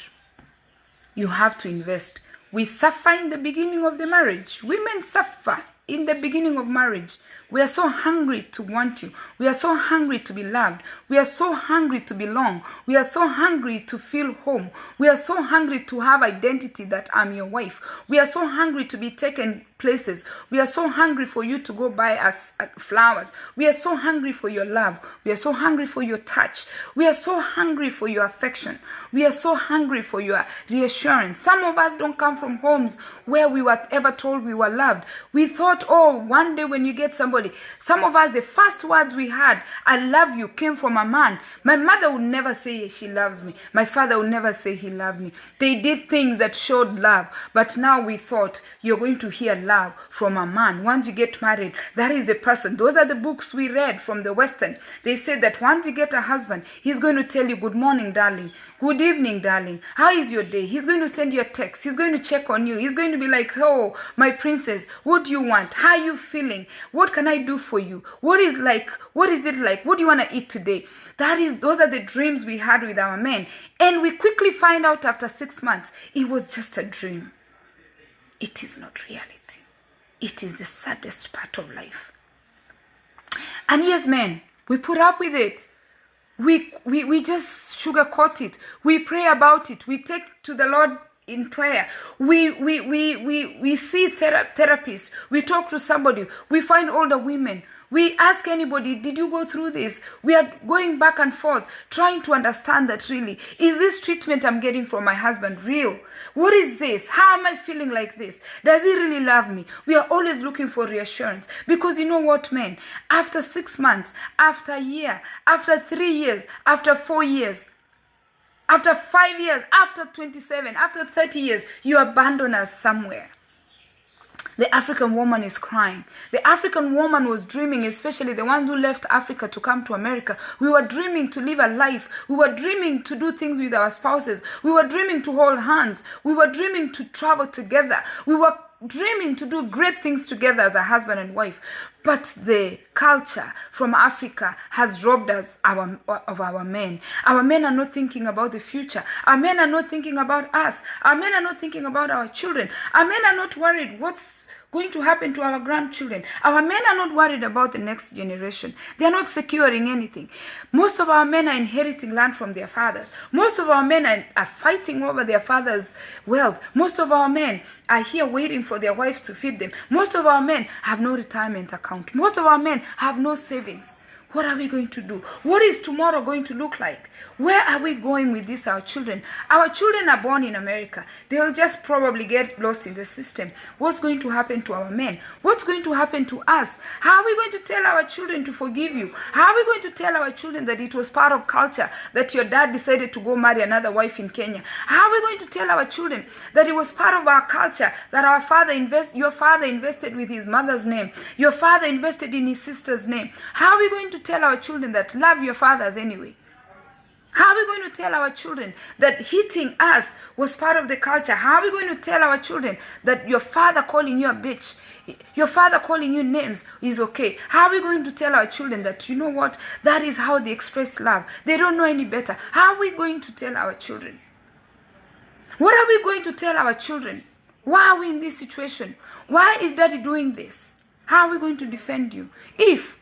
You have to invest. We suffer in the beginning of the marriage. Women suffer in the beginning of marriage. We are so hungry to want you. We are so hungry to be loved. We are so hungry to belong. We are so hungry to feel home. We are so hungry to have identity that I'm your wife. We are so hungry to be taken places. We are so hungry for you to go buy us flowers. We are so hungry for your love. We are so hungry for your touch. We are so hungry for your affection. We are so hungry for your reassurance. Some of us don't come from homes where we were ever told we were loved. We thought, oh, one day when you get somebody. Some of us, the first words we had, I love you, came from a man. My mother would never say she loves me. My father would never say he loved me. They did things that showed love. But now we thought you're going to hear love from a man. Once you get married, that is the person. Those are the books we read from the Western. They said that once you get a husband, he's going to tell you, good morning, darling. Good evening, darling. How is your day? He's going to send you a text. He's going to check on you. He's going to be like, oh, my princess, what do you want? How are you feeling? What can I do for you? What is it like? What do you want to eat today? Those are the dreams we had with our men. And we quickly find out after 6 months, it was just a dream. It is not reality. It is the saddest part of life. And yes, men, we put up with it. We just sugarcoat it. We pray about it. We take to the Lord in prayer. We see therapists. We talk to somebody. We find older women. We ask anybody, did you go through this? We are going back and forth, trying to understand that really, is this treatment I'm getting from my husband real? What is this? How am I feeling like this? Does he really love me? We are always looking for reassurance. Because you know what, men? After 6 months, after a year, after 3 years, after 4 years, after 5 years, after 27, after 30 years, you abandon us somewhere. The African woman is crying. The African woman was dreaming, especially the ones who left Africa to come to America. We were dreaming to live a life. We were dreaming to do things with our spouses. We were dreaming to hold hands. We were dreaming to travel together. We were dreaming to do great things together as a husband and wife. But the culture from Africa has robbed us of our men. Our men are not thinking about the future. Our men are not thinking about us. Our men are not thinking about our children. Our men are not worried what's going to happen to our grandchildren. Our men are not worried about the next generation. They are not securing anything. Most of our men are inheriting land from their fathers. Most of our men are fighting over their father's wealth. Most of our men are here waiting for their wives to feed them. Most of our men have no retirement account. Most of our men have no savings. What are we going to do? What is tomorrow going to look like? Where are we going with this, our children? Our children are born in America. They'll just probably get lost in the system. What's going to happen to our men? What's going to happen to us? How are we going to tell our children to forgive you? How are we going to tell our children that it was part of culture that your dad decided to go marry another wife in Kenya? How are we going to tell our children that it was part of our culture that your father invested with his mother's name? Your father invested in his sister's name. How are we going to tell our children that love your fathers anyway? How are we going to tell our children that hitting us was part of the culture? How are we going to tell our children that your father calling you a bitch, your father calling you names is okay? How are we going to tell our children that, you know what, that is how they express love? They don't know any better. How are we going to tell our children? What are we going to tell our children? Why are we in this situation? Why is daddy doing this? How are we going to defend you? If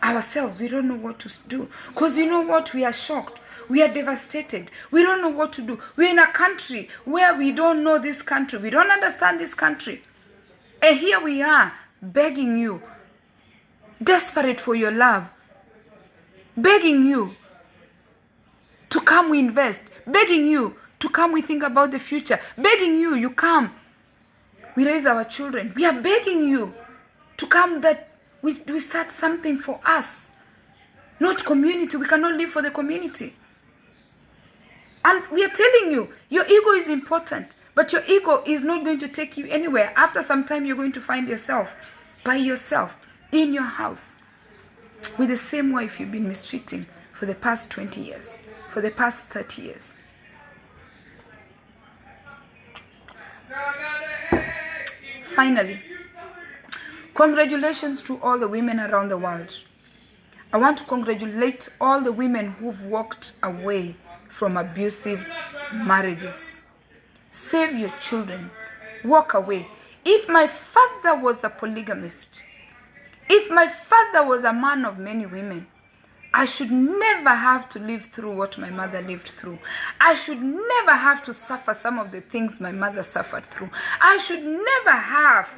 ourselves, we don't know what to do. Because you know what? We are shocked. We are devastated. We don't know what to do. We're in a country where we don't know this country. We don't understand this country. And here we are begging you, desperate for your love, begging you to come we invest, begging you to come we think about the future, begging you, you come, we raise our children. We are begging you to come that we start something for us, not community. We cannot live for the community. And we are telling you, your ego is important, but your ego is not going to take you anywhere. After some time, you're going to find yourself by yourself in your house with the same wife you've been mistreating for the past 20 years, for the past 30 years. Finally, congratulations to all the women around the world. I want to congratulate all the women who've walked away from abusive marriages. Save your children. Walk away. If my father was a polygamist, if my father was a man of many women, I should never have to live through what my mother lived through. I should never have to suffer some of the things my mother suffered through. I should never have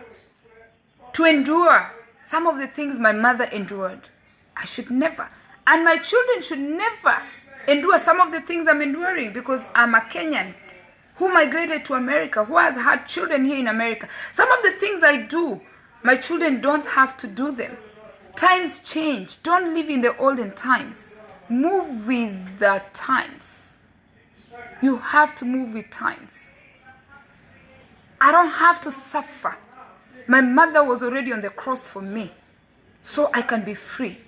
to endure some of the things my mother endured. I should never. And my children should never endure some of the things I'm enduring, because I'm a Kenyan who migrated to America, who has had children here in America. Some of the things I do, my children don't have to do them. Times change. Don't live in the olden times. Move with the times. You have to move with times. I don't have to suffer. My mother was already on the cross for me, so I can be free.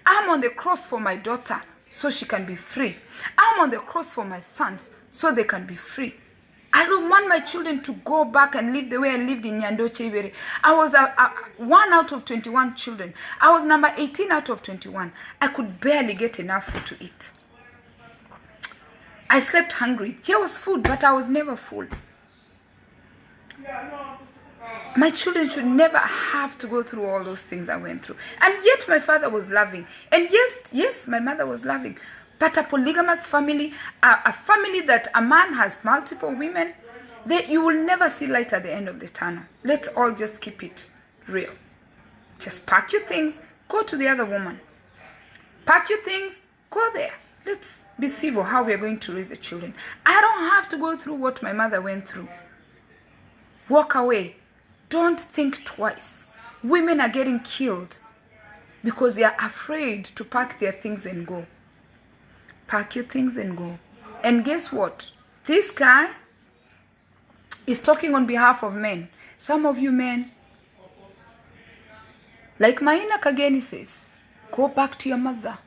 I'm on the cross for my daughter, so she can be free. I'm on the cross for my sons, so they can be free. I don't want my children to go back and live the way I lived in Nyando Chebere. I was 1 out of 21 children. I was number 18 out of 21. I could barely get enough food to eat. I slept hungry. There was food, but I was never full. My children should never have to go through all those things I went through. And yet my father was loving. And yes, my mother was loving. But a polygamous family, a family that a man has multiple women, you will never see light at the end of the tunnel. Let's all just keep it real. Just pack your things, go to the other woman. Pack your things, go there. Let's be civil how we are going to raise the children. I don't have to go through what my mother went through. Walk away. Don't think twice. Women are getting killed because they are afraid to pack their things and go. Pack your things and go. And guess what? This guy is talking on behalf of men. Some of you men, like Maina Kageni says, go back to your mother.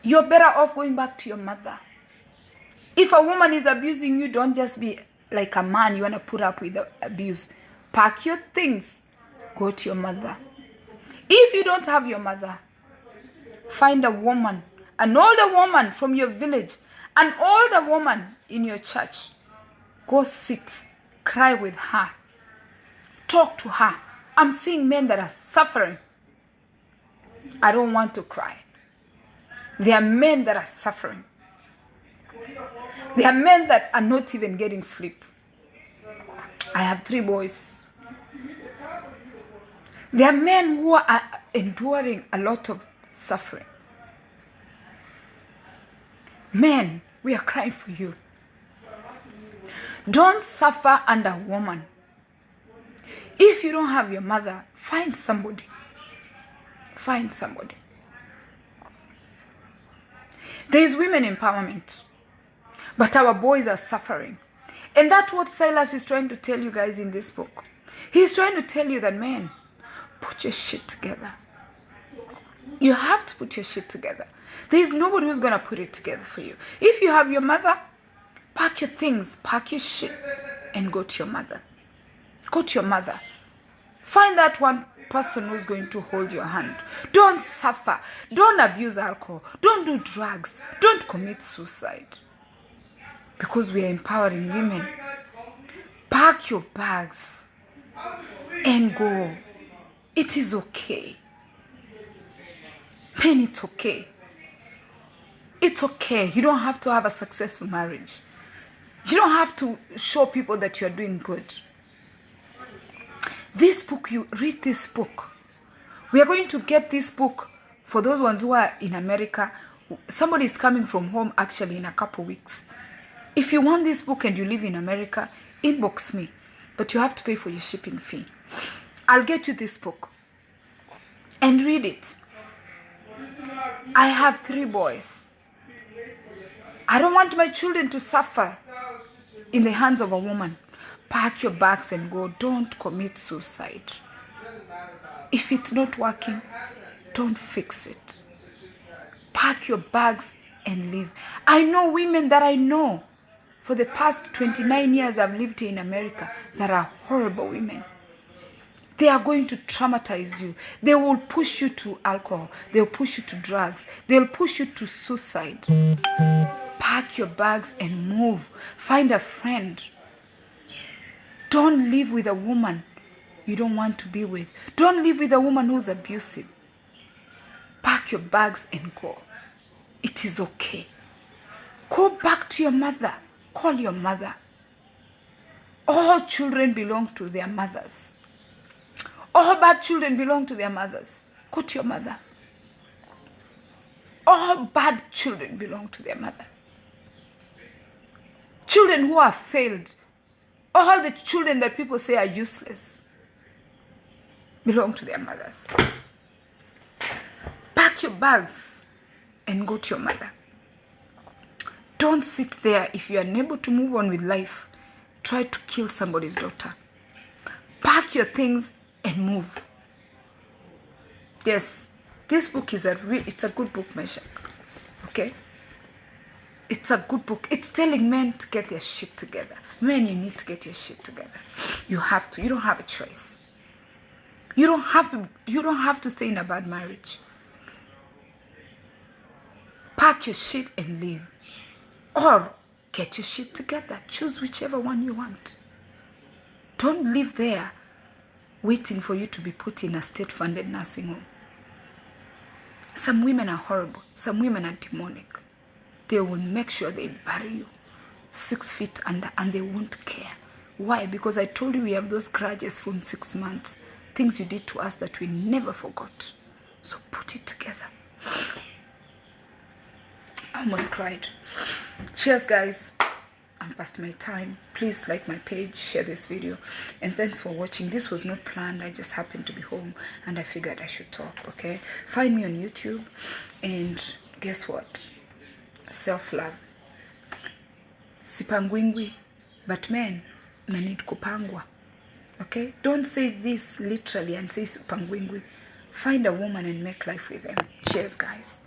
You're better off going back to your mother. If a woman is abusing you, don't just be like a man, you want to put up with the abuse. Pack your things. Go to your mother. If you don't have your mother, find a woman, an older woman from your village, an older woman in your church. Go sit, cry with her, talk to her. I'm seeing men that are suffering. I don't want to cry. There are men that are suffering. There are men that are not even getting sleep. I have 3 boys. There are men who are enduring a lot of suffering. Men, we are crying for you. Don't suffer under a woman. If you don't have your mother, find somebody. Find somebody. There is women empowerment. But our boys are suffering. And that's what Silas is trying to tell you guys in this book. He's trying to tell you that, man, put your shit together. You have to put your shit together. There is nobody who's going to put it together for you. If you have your mother, pack your things, pack your shit, and go to your mother. Go to your mother. Find that one person who's going to hold your hand. Don't suffer. Don't abuse alcohol. Don't do drugs. Don't commit suicide. Because we are empowering women. Pack your bags and go. It is okay. Men, it's okay. It's okay. You don't have to have a successful marriage. You don't have to show people that you're doing good. This book, you read this book. We are going to get this book for those ones who are in America. Somebody is coming from home actually in a couple weeks. If you want this book and you live in America, inbox me. But you have to pay for your shipping fee. I'll get you this book. And read it. I have 3 boys. I don't want my children to suffer in the hands of a woman. Pack your bags and go. Don't commit suicide. If it's not working, don't fix it. Pack your bags and leave. I know women that I know. For the past 29 years I've lived here in America that are horrible women. They are going to traumatize you. They will push you to alcohol. They'll push you to drugs. They'll push you to suicide. Pack your bags and move. Find a friend. Don't live with a woman you don't want to be with. Don't live with a woman who's abusive. Pack your bags and go. It is okay. Go back to your mother. Call your mother. All children belong to their mothers. All bad children belong to their mothers. Go to your mother. All bad children belong to their mother. Children who have failed, all the children that people say are useless, belong to their mothers. Pack your bags and go to your mother. Don't sit there. If you are unable to move on with life, try to kill somebody's daughter. Pack your things and move. Yes, this book is it's a good book, Mesha. Okay? It's a good book. It's telling men to get their shit together. Men, you need to get your shit together. You have to. You don't have a choice. You don't have to stay in a bad marriage. Pack your shit and leave. Or get your shit together. Choose whichever one you want. Don't live there waiting for you to be put in a state-funded nursing home. Some women are horrible. Some women are demonic. They will make sure they bury you 6 feet under and they won't care. Why? Because I told you we have those grudges from 6 months. Things you did to us that we never forgot. So put it together. I almost cried. Cheers, guys. I'm past my time. Please like my page, share this video, and thanks for watching. This was not planned. I just happened to be home and I figured I should talk. Okay, find me on YouTube, and guess what? Self-love. Sipangwingwi, but men na need kupangwa. Okay, don't say this literally and say sipangwingwi. Find a woman and make life with them. Cheers, guys.